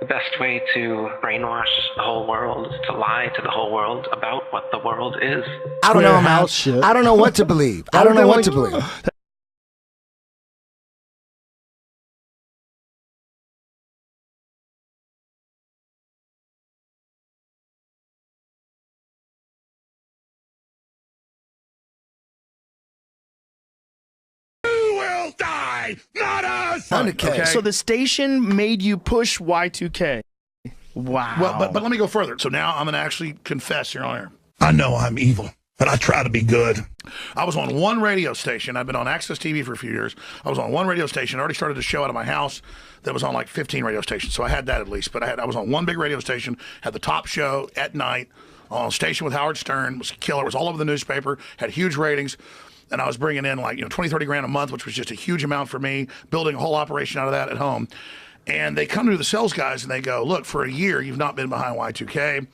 The best way to brainwash the whole world is to lie to the whole world about what the world is. I don't know, man. I don't know what to believe. I don't know what to believe. Not us! Okay. So the station made you push Y2K. Wow. Well, but let me go further. So now I'm going to actually confess, Your Honor. I know I'm evil, but I try to be good. I was on one radio station. I've been on Access TV for a few years. I was on one radio station. I already started a show out of my house that was on like 15 radio stations. So I had that at least. But I was on one big radio station, had the top show at night on a station with Howard Stern. It was killer. It was all over the newspaper, had huge ratings. And I was bringing in like, 20, 30 grand a month, which was just a huge amount for me, building a whole operation out of that at home. And they come to the sales guys and they go, look, for a year, you've not been behind Y2K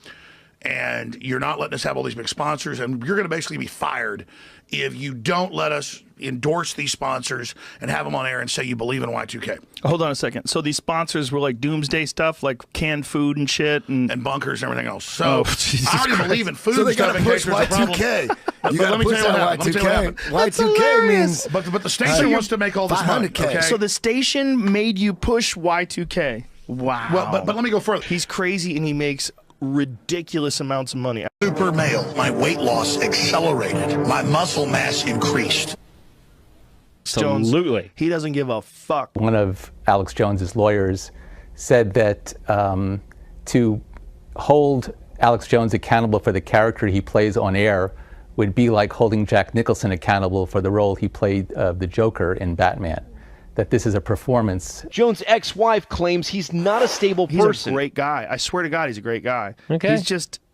and you're not letting us have all these big sponsors. And you're going to basically be fired if you don't let us endorse these sponsors and have them on air and say you believe in Y2K. Hold on a second. So these sponsors were like doomsday stuff, like canned food and shit, and bunkers and everything else. So Jesus I already Christ. believe in food So they and stuff gotta in push case there's a problem. Y2K. But You let gotta me push tell you what that happened. Let me tell you what happened. Y2K means. But the station wants to make all this money. 500K. Okay? So the station made you push Y2K. Wow. Well, but let me go further. He's crazy and he makes ridiculous amounts of money. Super male. My weight loss accelerated. My muscle mass increased. Absolutely. He doesn't give a fuck. One of Alex Jones's lawyers said that to hold Alex Jones accountable for the character he plays on air would be like holding Jack Nicholson accountable for the role he played the Joker in Batman. That this is a performance. Jones' ex-wife claims he's not a stable person. He's a great guy. I swear to God, he's a great guy. Okay.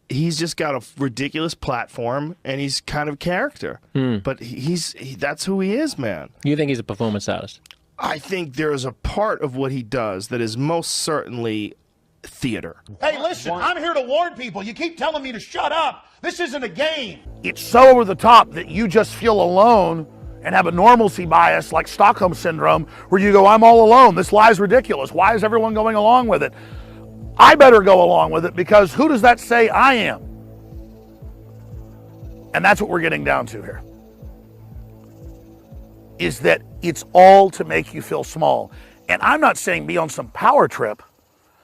He's just got a ridiculous platform, and he's kind of character. But that's who he is, man. You think he's a performance artist? I think there is a part of what he does that is most certainly theater. Hey, listen, I'm here to warn people. You keep telling me to shut up. This isn't a game. It's so over the top that you just feel alone and have a normalcy bias like Stockholm Syndrome where you go, I'm all alone. This lie's ridiculous. Why is everyone going along with it? I better go along with it because who does that say I am? And that's what we're getting down to here. Is that it's all to make you feel small. And I'm not saying be on some power trip,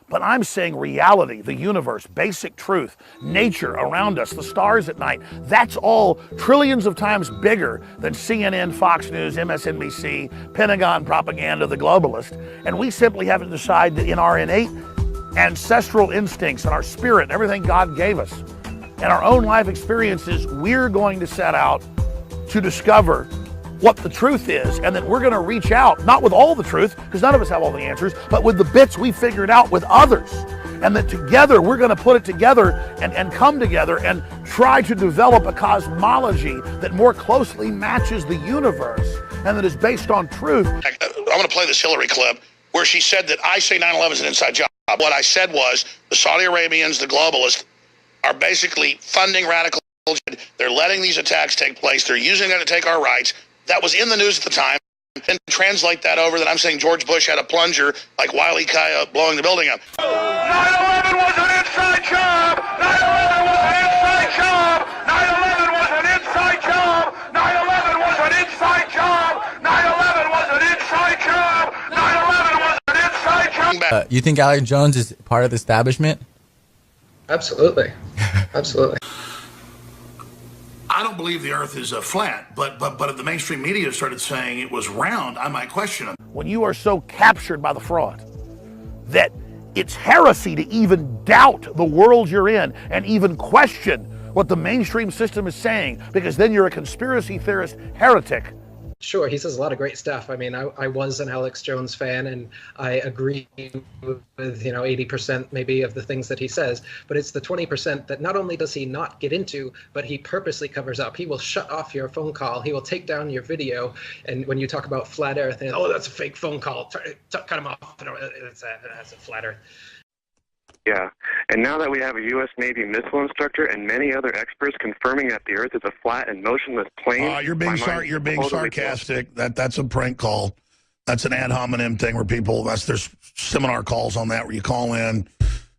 but I'm saying reality, the universe, basic truth, nature around us, the stars at night, that's all trillions of times bigger than CNN, Fox News, MSNBC, Pentagon propaganda, the globalist. And we simply have to decide that in our innate ancestral instincts and our spirit and everything God gave us and our own life experiences, we're going to set out to discover what the truth is, and then we're going to reach out, not with all the truth, because none of us have all the answers, but with the bits we figured out with others. And that together we're going to put it together and come together and try to develop a cosmology that more closely matches the universe and that is based on truth. I'm going to play this Hillary clip where she said that I say 9/11 is an inside job. What I said was the Saudi Arabians, the globalists, are basically funding radical. They're letting these attacks take place. They're using that to take our rights. That was in the news at the time. And translate that over that I'm saying George Bush had a plunger like Wile E. Coyote blowing the building up. 9/11 was an inside job! 9/11 was an inside job! 9/11 was an inside job! 9/11 was an inside job! 9/11 was an inside job! 9/11 was an inside job! You think Alex Jones is part of the establishment? Absolutely. Absolutely. I don't believe the earth is flat, but if the mainstream media started saying it was round, I might question them. When you are so captured by the fraud that it's heresy to even doubt the world you're in and even question what the mainstream system is saying, because then you're a conspiracy theorist heretic. Sure, he says a lot of great stuff. I mean, I was an Alex Jones fan, and I agree with 80% maybe of the things that he says. But it's the 20% that not only does he not get into, but he purposely covers up. He will shut off your phone call. He will take down your video. And when you talk about flat Earth, and, oh, that's a fake phone call. Cut him off. It's a flat Earth. Yeah, and now that we have a U.S. Navy missile instructor and many other experts confirming that the Earth is a flat and motionless plane, You're being sarcastic. That's a prank call. That's an ad hominem thing where people. There's seminar calls on that where you call in and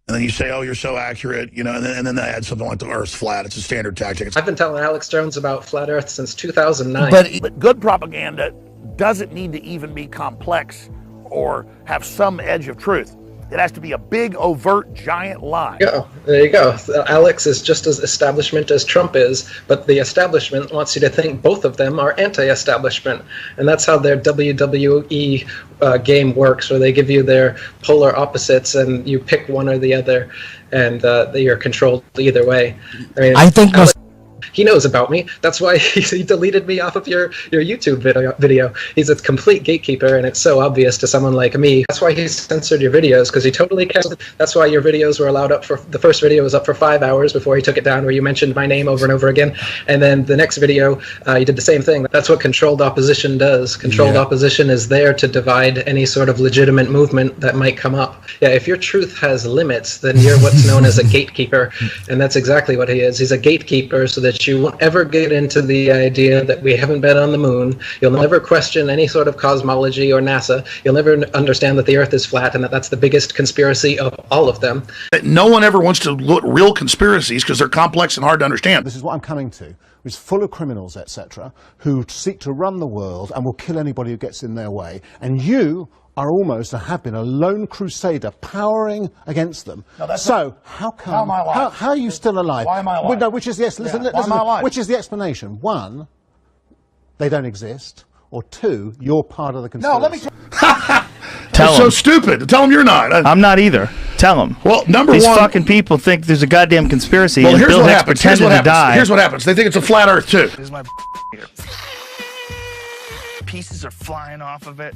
then you say, "Oh, you're so accurate," and then they add something like the Earth's flat. It's a standard tactic. I've been telling Alex Jones about flat Earth since 2009. But good propaganda doesn't need to even be complex or have some edge of truth. It has to be a big, overt, giant lie. There you go. Alex is just as establishment as Trump is, but the establishment wants you to think both of them are anti-establishment. And that's how their WWE game works, where they give you their polar opposites and you pick one or the other, and you're controlled either way. I mean, I think he knows about me. That's why he deleted me off of your YouTube video. He's a complete gatekeeper, and it's so obvious to someone like me. That's why he censored your videos, because he totally cares. That's why your videos were allowed up for, the first video was up for 5 hours before he took it down, where you mentioned my name over and over again. And then the next video, you did the same thing. That's what controlled opposition does. Controlled opposition is there to divide any sort of legitimate movement that might come up. Yeah, if your truth has limits, then you're what's known as a gatekeeper, and that's exactly what he is. He's a gatekeeper so that you won't ever get into the idea that we haven't been on the moon. You'll never question any sort of cosmology or NASA. You'll never understand that the Earth is flat and that that's the biggest conspiracy of all of them. No one ever wants to look at real conspiracies because they're complex and hard to understand. This is what I'm coming to. It's full of criminals, etc., who seek to run the world and will kill anybody who gets in their way. And you are almost, and have been, a lone crusader powering against them. So how come? How am I alive? How are you still alive? Why am I alive? Well, no, which is yes. Listen, Why am I alive? Which is the explanation? One, they don't exist, or two, you're part of the conspiracy. No, let me tell him. So stupid. Tell them you're not. I'm not either. Tell him. Well, These fucking people think there's a goddamn conspiracy. Well, and here's Bill what Hicks happens. pretended to die. Here's what happens. They think it's a flat Earth too. This is my pieces are flying off of it.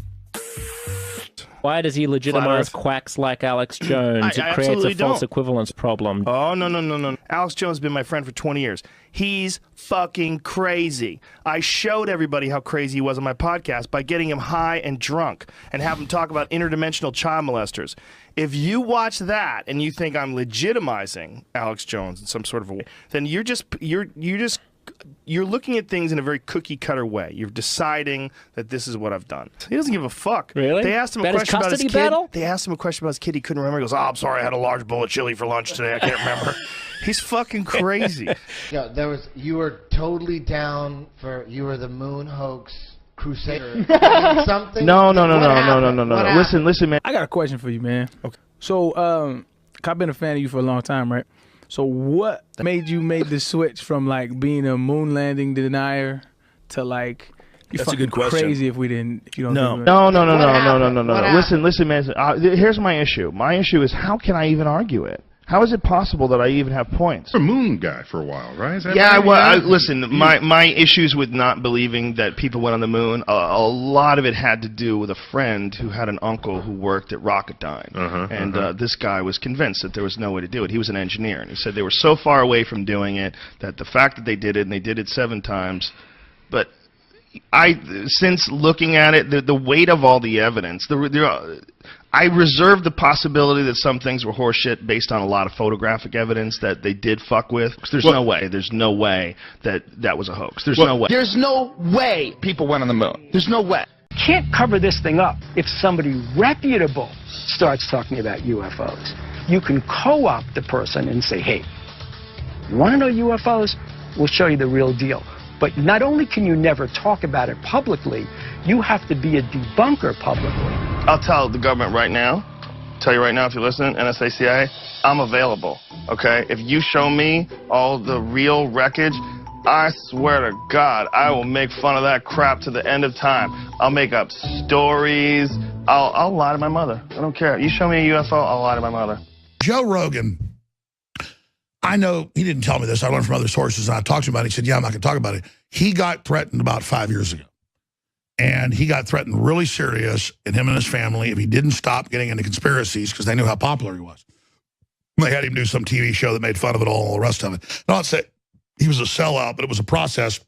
Why does he legitimize quacks like Alex Jones? It creates a false equivalence problem. Oh, no. Alex Jones has been my friend for 20 years. He's fucking crazy. I showed everybody how crazy he was on my podcast by getting him high and drunk and have him talk about interdimensional child molesters. If you watch that and you think I'm legitimizing Alex Jones in some sort of a way, then you're just you're looking at things in a very cookie-cutter way. You're deciding that this is what I've done. He doesn't give a fuck. Really? They asked him a question about his kid. They asked him a question about his kid. He couldn't remember. He goes, "Oh, I'm sorry. I had a large bowl of chili for lunch today. I can't remember." He's fucking crazy. Yeah, you were totally down for, you were the moon hoax crusader. Something? No. What Listen, man. I got a question for you, man. Okay. So, I've been a fan of you for a long time, right? So what made you make the switch from like being a moon landing denier to like That's a good question. Crazy if you don't. No. Listen, man. Here's my issue. My issue is how can I even argue it? How is it possible that I even have points? You're a moon guy for a while, right? Is that Yeah, right? well, listen, my issues with not believing that people went on the moon, a lot of it had to do with a friend who had an uncle who worked at Rocketdyne. This guy was convinced that there was no way to do it. He was an engineer, and he said they were so far away from doing it that the fact that they did it, and they did it 7 times, but since looking at it, the weight of all the evidence, I reserve the possibility that some things were horseshit based on a lot of photographic evidence that they did fuck with. There's no way that was a hoax. There's no way. There's no way people went on the moon. There's no way. Can't cover this thing up if somebody reputable starts talking about UFOs. You can co-opt the person and say, hey, you want to know UFOs? We'll show you the real deal. But not only can you never talk about it publicly, you have to be a debunker publicly. I'll tell the government right now, tell you right now if you're listening, NSA, CIA, I'm available, okay? If you show me all the real wreckage, I swear to God, I will make fun of that crap to the end of time. I'll make up stories. I'll lie to my mother. I don't care. You show me a UFO, I'll lie to my mother. Joe Rogan, I know, he didn't tell me this, I learned from other sources, and I talked to him about it. He said, yeah, I'm not going to talk about it. He got threatened about 5 years ago. And he got threatened really serious, and him and his family, if he didn't stop getting into conspiracies, because they knew how popular he was. They had him do some TV show that made fun of it all and all the rest of it. Not say he was a sellout, but it was a process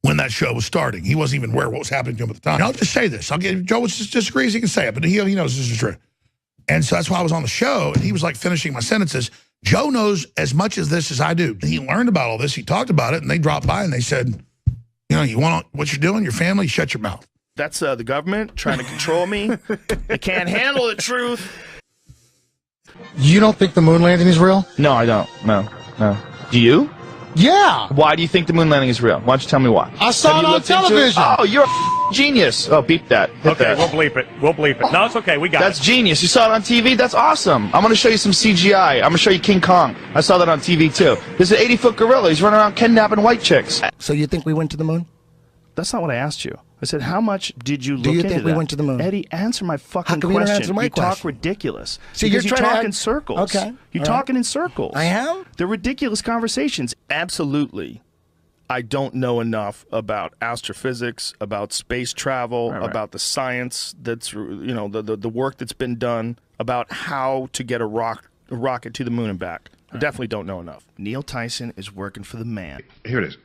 when that show was starting. He wasn't even aware of what was happening to him at the time. And I'll just say this. Joe just disagrees, he can say it, but he knows this is true. And so that's why I was on the show, and he was like finishing my sentences. Joe knows as much as this as I do. He learned about all this. He talked about it, and they dropped by and they said, you know, you want what you're doing, your family, shut your mouth. That's the government trying to control me. They can't handle the truth. You don't think the moon landing is real? No, I don't. No. Do you? Yeah. Why do you think the moon landing is real? Why don't you tell me why? I saw it on television. Oh, you're a genius. Oh, beep that. Hit that. We'll bleep it. We'll bleep it. No, it's okay. We got That's genius. You saw it on TV? That's awesome. I'm going to show you some CGI. I'm going to show you King Kong. I saw that on TV, too. There's an 80-foot gorilla. He's running around kidnapping white chicks. So you think we went to the moon? That's not what I asked you. I said, how much did you look into that? Do you think we went to the moon? Eddie, answer my fucking How come question. You don't answer my question? Talk ridiculous. See, because you're you trying talk to in circles. Okay. You're talking in circles. I am? They're ridiculous conversations. Absolutely. I don't know enough about astrophysics, about space travel, about the science that's, you know, the work that's been done, about how to get a rocket to the moon and back. I definitely don't know enough. Neil Tyson is working for the man. Here it is.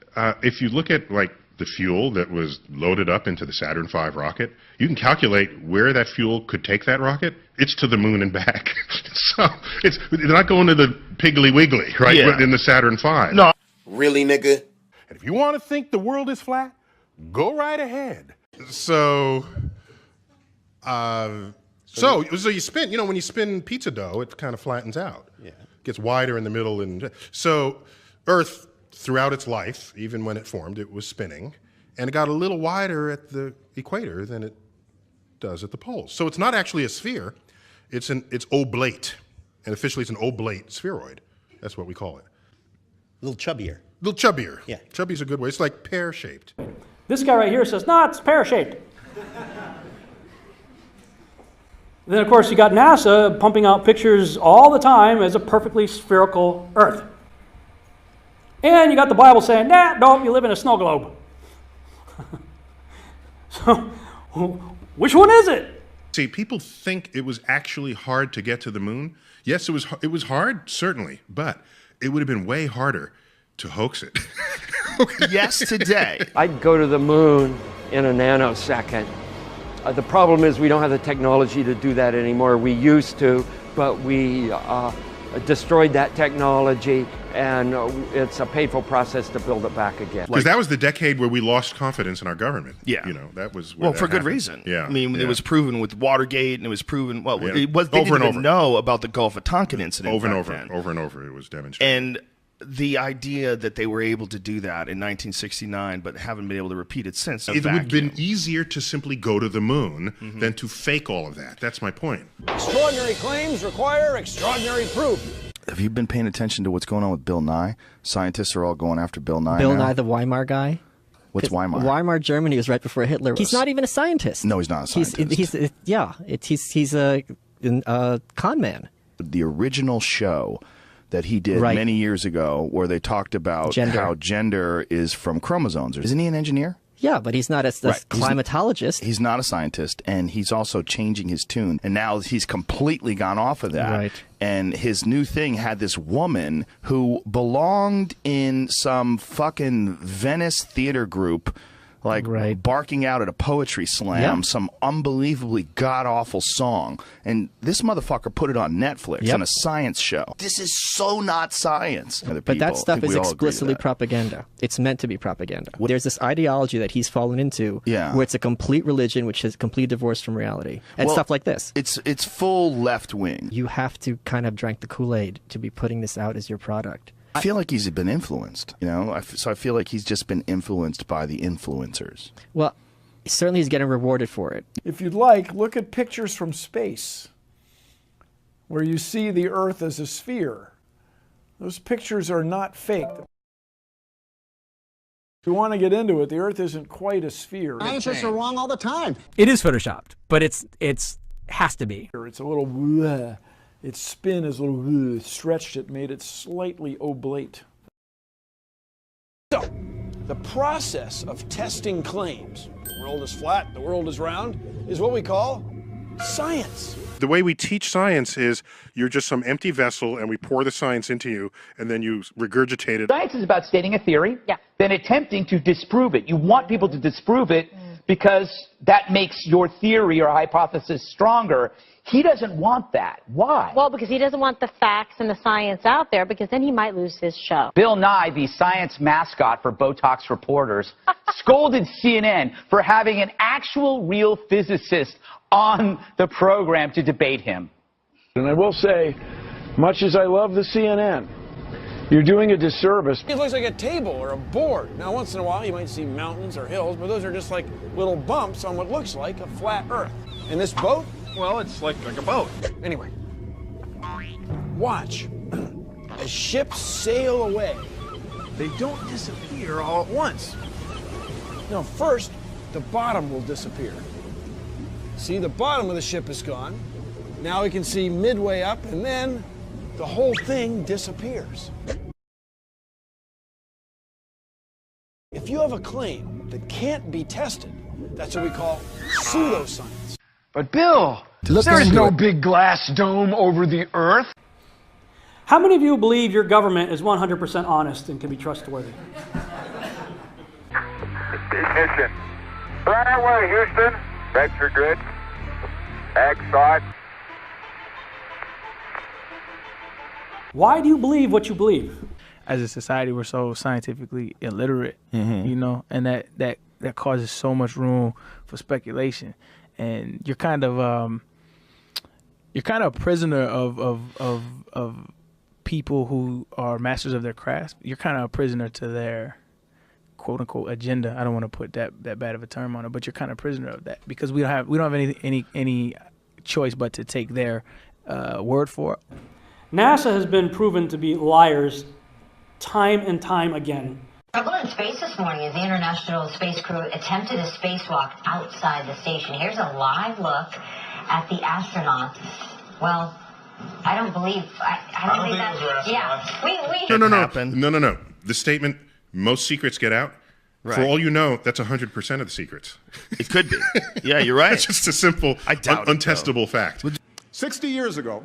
If you look at, like, the fuel that was loaded up into the Saturn V rocket, you can calculate where that fuel could take that rocket. It's to the moon and back. So they're not going to the Piggly Wiggly, right? Yeah. But in the Saturn V. No. Really, nigga? And if you want to think the world is flat, go right ahead. So you spin, you know, when you spin pizza dough, it kind of flattens out. Yeah. It gets wider in the middle. And so Earth, throughout its life, even when it formed, it was spinning. And it got a little wider at the equator than it does at the poles. So it's not actually a sphere. It's oblate. And officially it's an oblate spheroid. That's what we call it. A little chubbier. A little chubbier. Yeah. Chubby's a good way. It's like pear-shaped. This guy right here says, no, it's pear-shaped. Then, of course, you got NASA pumping out pictures all the time as a perfectly spherical Earth. And you got the Bible saying, nah, don't, you live in a snow globe. So, which one is it? See, people think it was actually hard to get to the moon. Yes, it was hard, certainly, but it would have been way harder to hoax it. Yes, today. I'd go to the moon in a nanosecond. The problem is we don't have the technology to do that anymore. We used to, but we destroyed that technology, and it's a painful process to build it back again. Because that was the decade where we lost confidence in our government. Yeah. You know, that was where well, for good reason. Yeah. I mean, yeah. it was proven with Watergate, and it was proven, well, Yeah. it was, they Over didn't and even over. know about the Gulf of Tonkin incident Over and back over, then. over and over, it was demonstrated. And the idea that they were able to do that in 1969, but haven't been able to repeat it since. It would have been easier to simply go to the moon than to fake all of that. That's my point. Extraordinary claims require extraordinary proof. Have you been paying attention to what's going on with Bill Nye? Scientists are all going after Bill Nye Bill now. Nye, the Weimar guy? What's Weimar? Weimar Germany was right before Hitler. He's not even a scientist. No, he's not a scientist. He's a con man. The original show that he did many years ago where they talked about how gender is from chromosomes. Isn't he an engineer? Yeah, but he's not a climatologist. He's not a scientist, and he's also changing his tune. And now he's completely gone off of that. Right. And his new thing had this woman who belonged in some fucking Venice theater group, like barking out at a poetry slam, some unbelievably god-awful song. And this motherfucker put it on Netflix on a science show. This is so not science. But that stuff is explicitly propaganda. It's meant to be propaganda. There's this ideology that he's fallen into where it's a complete religion which is complete divorce from reality. And stuff like this. It's full left-wing. You have to kind of drink the Kool-Aid to be putting this out as your product. I feel like he's been influenced, you know? So I feel like he's just been influenced by the influencers. Well, certainly he's getting rewarded for it. If you'd like, look at pictures from space where you see the Earth as a sphere. Those pictures are not fake. If you want to get into it, the Earth isn't quite a sphere. Scientists are wrong all the time. It is photoshopped, but it's has to be. It's a little bleh. Its spin is a little bleh, stretched it, made it slightly oblate. So, the process of testing claims, the world is flat, the world is round, is what we call science. The way we teach science is you're just some empty vessel and we pour the science into you and then you regurgitate it. Science is about stating a theory, then attempting to disprove it. You want people to disprove it because that makes your theory or hypothesis stronger. He doesn't want that. Why? Well, because he doesn't want the facts and the science out there, because then he might lose his show. Bill Nye, the science mascot for Botox reporters, scolded CNN for having an actual real physicist on the program to debate him. And I will say, much as I love the CNN, you're doing a disservice. It looks like a table or a board. Now, once in a while, you might see mountains or hills, but those are just like little bumps on what looks like a flat Earth. And this boat, well, it's like a boat. Anyway, watch as ships sail away. They don't disappear all at once. No, first, the bottom will disappear. See, the bottom of the ship is gone. Now we can see midway up, and then the whole thing disappears. If you have a claim that can't be tested, that's what we call pseudoscience. But Bill, there is no big glass dome over the Earth. How many of you believe your government is 100% honest and can be trustworthy? Ignition. Right away, Houston. Vector good. Ag thought. Why do you believe what you believe? As a society, we're so scientifically illiterate, you know, and that causes so much room for speculation. And you're kind of a prisoner of people who are masters of their craft. You're kind of a prisoner to their quote unquote agenda. I don't want to put that bad of a term on it, but you're kind of a prisoner of that because we don't have any choice but to take their word for it. NASA has been proven to be liars time and time again. Trouble in space this morning as the International Space Crew attempted a spacewalk outside the station. Here's a live look at the astronauts. Well, I don't believe. I don't think that's. Yeah, No. The statement, most secrets get out. Right. For all you know, that's 100% of the secrets. It could be. Yeah, you're right. It's just a simple, untestable fact. 60 years ago,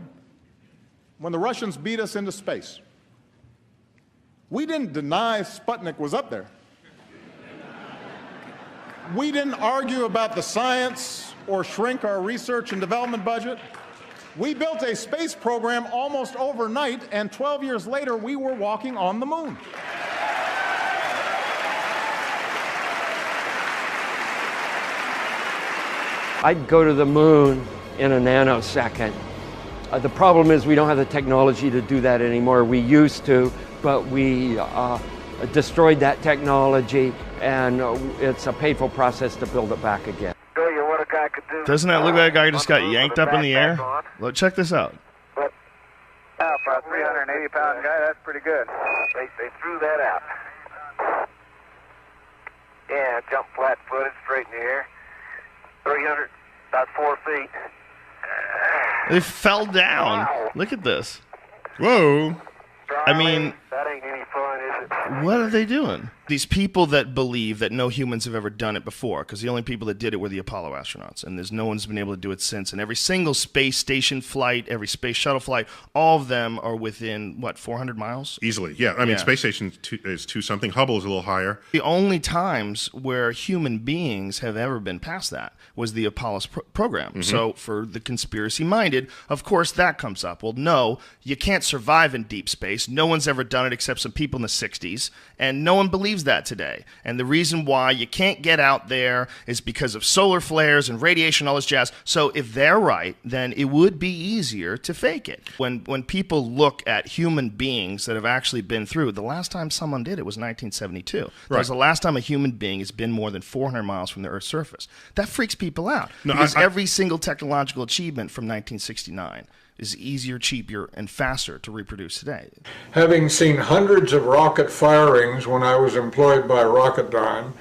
when the Russians beat us into space, we didn't deny Sputnik was up there. We didn't argue about the science or shrink our research and development budget. We built a space program almost overnight, and 12 years later, we were walking on the moon. I'd go to the moon in a nanosecond. The problem is we don't have the technology to do that anymore. We used to, but we destroyed that technology, and it's a painful process to build it back again. Doesn't that look like a guy who just got yanked up in the air? Look, check this out. For a 380-pound guy, that's pretty good. They threw that out. Yeah, jump flat-footed, straight in the air. 300, about 4 feet. They fell down. Look at this. Whoa. I mean, that ain't any fun, is it? what are they doing? These people that believe that no humans have ever done it before, because the only people that did it were the Apollo astronauts, and there's no one's been able to do it since. And every single space station flight, every space shuttle flight, all of them are within, what, 400 miles? Easily, yeah. I mean, space station is 2 something. Hubble is a little higher. The only times where human beings have ever been past that was the Apollo program. Mm-hmm. So for the conspiracy-minded, of course that comes up. Well, no, you can't survive in deep space. No one's ever done it except some people in the 60s, and no one believes that today. And the reason why you can't get out there is because of solar flares and radiation, all this jazz. So if they're right, then it would be easier to fake it. When people look at human beings that have actually been through, the last time someone did it was 1972. That was the last time a human being has been more than 400 miles from the Earth's surface. That freaks people out. No, because every single technological achievement from 1969 is easier, cheaper, and faster to reproduce today. Having seen hundreds of rocket firings when I was employed by Rocketdyne,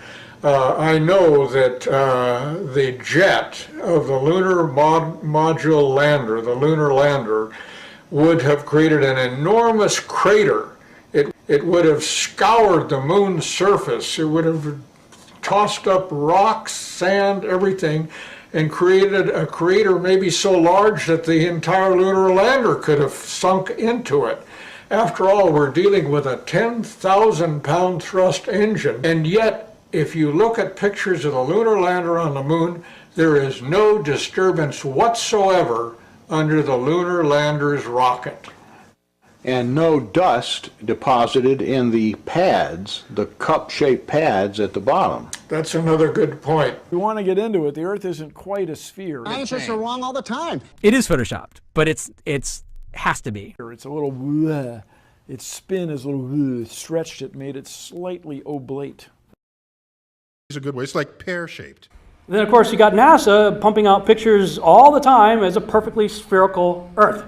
I know that the jet of the lunar module lander, the lunar lander, would have created an enormous crater. It would have scoured the moon's surface. It would have tossed up rocks, sand, everything, and created a crater maybe so large that the entire lunar lander could have sunk into it. After all, we're dealing with a 10,000-pound thrust engine, and yet, if you look at pictures of the lunar lander on the moon, there is no disturbance whatsoever under the lunar lander's rocket. And no dust deposited in the pads, the cup-shaped pads at the bottom. That's another good point. We want to get into it. The Earth isn't quite a sphere. Scientists are wrong all the time. It is photoshopped, but it's has to be. It's a little, its spin is a little stretched. It made it slightly oblate. It's a good way. It's like pear-shaped. Then, of course, you got NASA pumping out pictures all the time as a perfectly spherical Earth.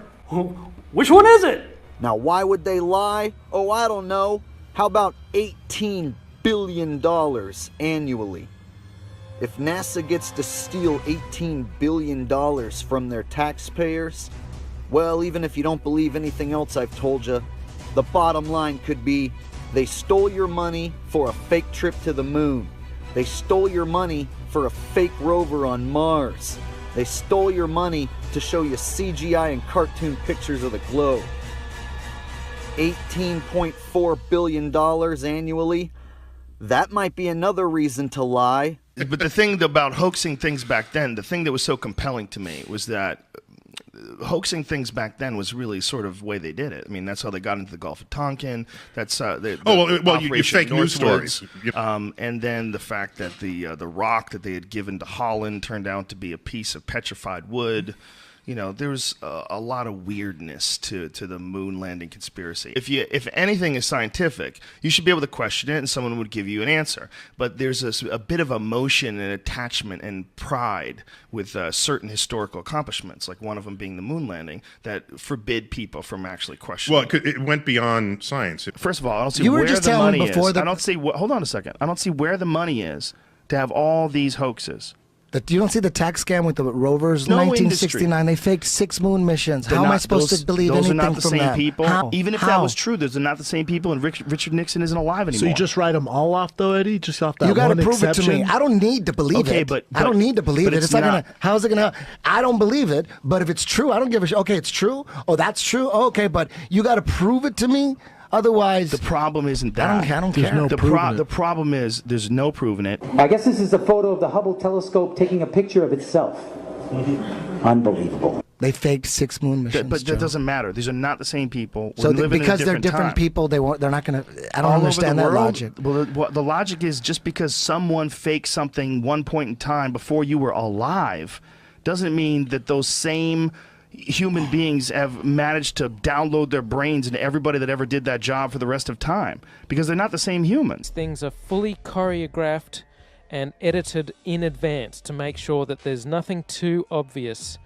Which one is it? Now, why would they lie? Oh, I don't know. How about $18 billion annually? If NASA gets to steal $18 billion from their taxpayers, well, even if you don't believe anything else I've told you, the bottom line could be they stole your money for a fake trip to the moon. They stole your money for a fake rover on Mars. They stole your money to show you CGI and cartoon pictures of the globe. $18.4 billion annually, that might be another reason to lie. But the thing about hoaxing things back then, the thing that was so compelling to me was that hoaxing things back then was really sort of the way they did it. I mean, that's how they got into the Gulf of Tonkin. That's you fake news stories. And then the fact that the rock that they had given to Holland turned out to be a piece of petrified wood. You know, there's a lot of weirdness to the moon landing conspiracy. If anything is scientific, you should be able to question it and someone would give you an answer. But there's a bit of emotion and attachment and pride with certain historical accomplishments, like one of them being the moon landing, that forbid people from actually questioning. Well, it went beyond science. First of all, I don't see where the money is. I don't see. Hold on a second. I don't see where the money is to have all these hoaxes. You don't see the tax scam with the rovers? No 1969, industry. they faked 6 moon missions. How am I supposed to believe anything from that? Those are not the same people. How? Even if that was true, those are not the same people, and Richard Nixon isn't alive anymore. So you just write them all off, though, Eddie? Just off that you gotta one prove exception? it to me. I don't need to believe it. I don't need to believe it. It's not gonna. How's it gonna? I don't believe it. But if it's true, I don't give a shit. Okay, it's true. Oh, that's true. Okay, but you got to prove it to me. Otherwise, the problem isn't that. I don't care. The problem is there's no proving it. I guess this is a photo of the Hubble telescope taking a picture of itself. Unbelievable. They faked 6 moon missions. But that doesn't matter. These are not the same people. So because they're different time. people, they're not going to. I don't All understand over the that world, logic. Well, the logic is just because someone faked something one point in time before you were alive, doesn't mean that those same human beings have managed to download their brains into everybody that ever did that job for the rest of time, because they're not the same humans. Things are fully choreographed and edited in advance to make sure that there's nothing too obvious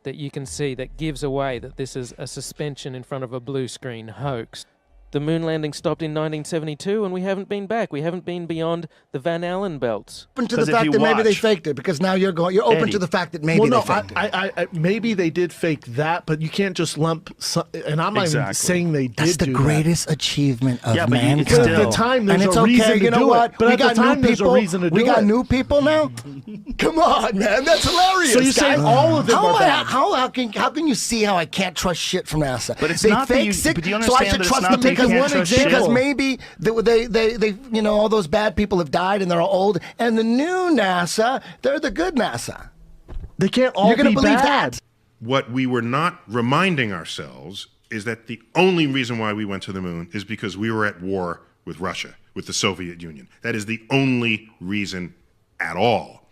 that you can see that gives away that this is a suspension in front of a blue screen hoax. The moon landing stopped in 1972 and we haven't been back. We haven't been beyond the Van Allen belts. Open to the fact that maybe they faked it, because now you're open to the fact that maybe they faked it. Maybe they did fake that, but you can't just lump. And I'm not even saying they did. That's the do greatest achievement of but mankind. But at the time, there's and it's a reason okay. to You know do what? it. But We at the got time, new there's a people. reason to do We got it. new people now. Come on, man, that's hilarious. So you're saying all of them are bad? How can you see how I can't trust shit from NASA? But it's they not that fake you- sick, but do you so I understand should that it's trust not them that you because can't trust shit? because maybe they you know, all those bad people have died and they're all old, and the new NASA, they're the good NASA. They can't all You're gonna be believe bad. that? What we were not reminding ourselves is that the only reason why we went to the moon is because we were at war with Russia, with the Soviet Union. That is the only reason at all.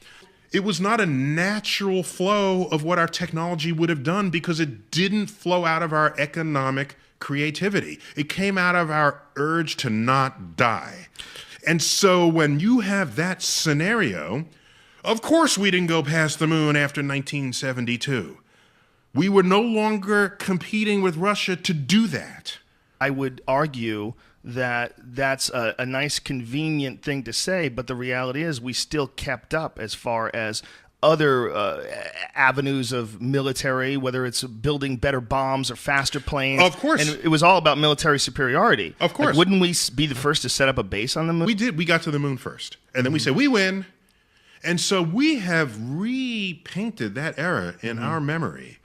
It was not a natural flow of what our technology would have done, because it didn't flow out of our economic creativity. It came out of our urge to not die. And so when you have that scenario, of course we didn't go past the moon after 1972. We were no longer competing with Russia to do that. I would argue that that's a nice, convenient thing to say, but the reality is we still kept up as far as other avenues of military, whether it's building better bombs or faster planes. Of course. And it was all about military superiority. Of course. Like, wouldn't we be the first to set up a base on the moon? We did. We got to the moon first. And then we said, we win. And so we have repainted that era in our memory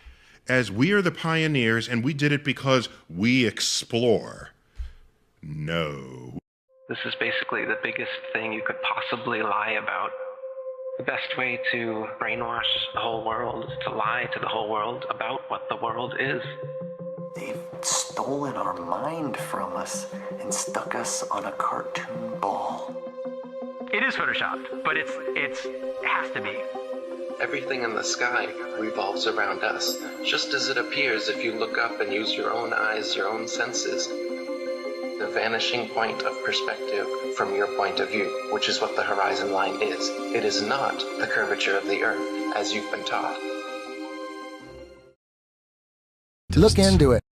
as we are the pioneers, and we did it because we explore. No. This is basically the biggest thing you could possibly lie about. The best way to brainwash the whole world is to lie to the whole world about what the world is. They've stolen our mind from us and stuck us on a cartoon ball. It is photoshopped, but it has to be. Everything in the sky revolves around us, just as it appears if you look up and use your own eyes, your own senses. The vanishing point of perspective from your point of view, which is what the horizon line is. It is not the curvature of the Earth, as you've been taught. Look into it.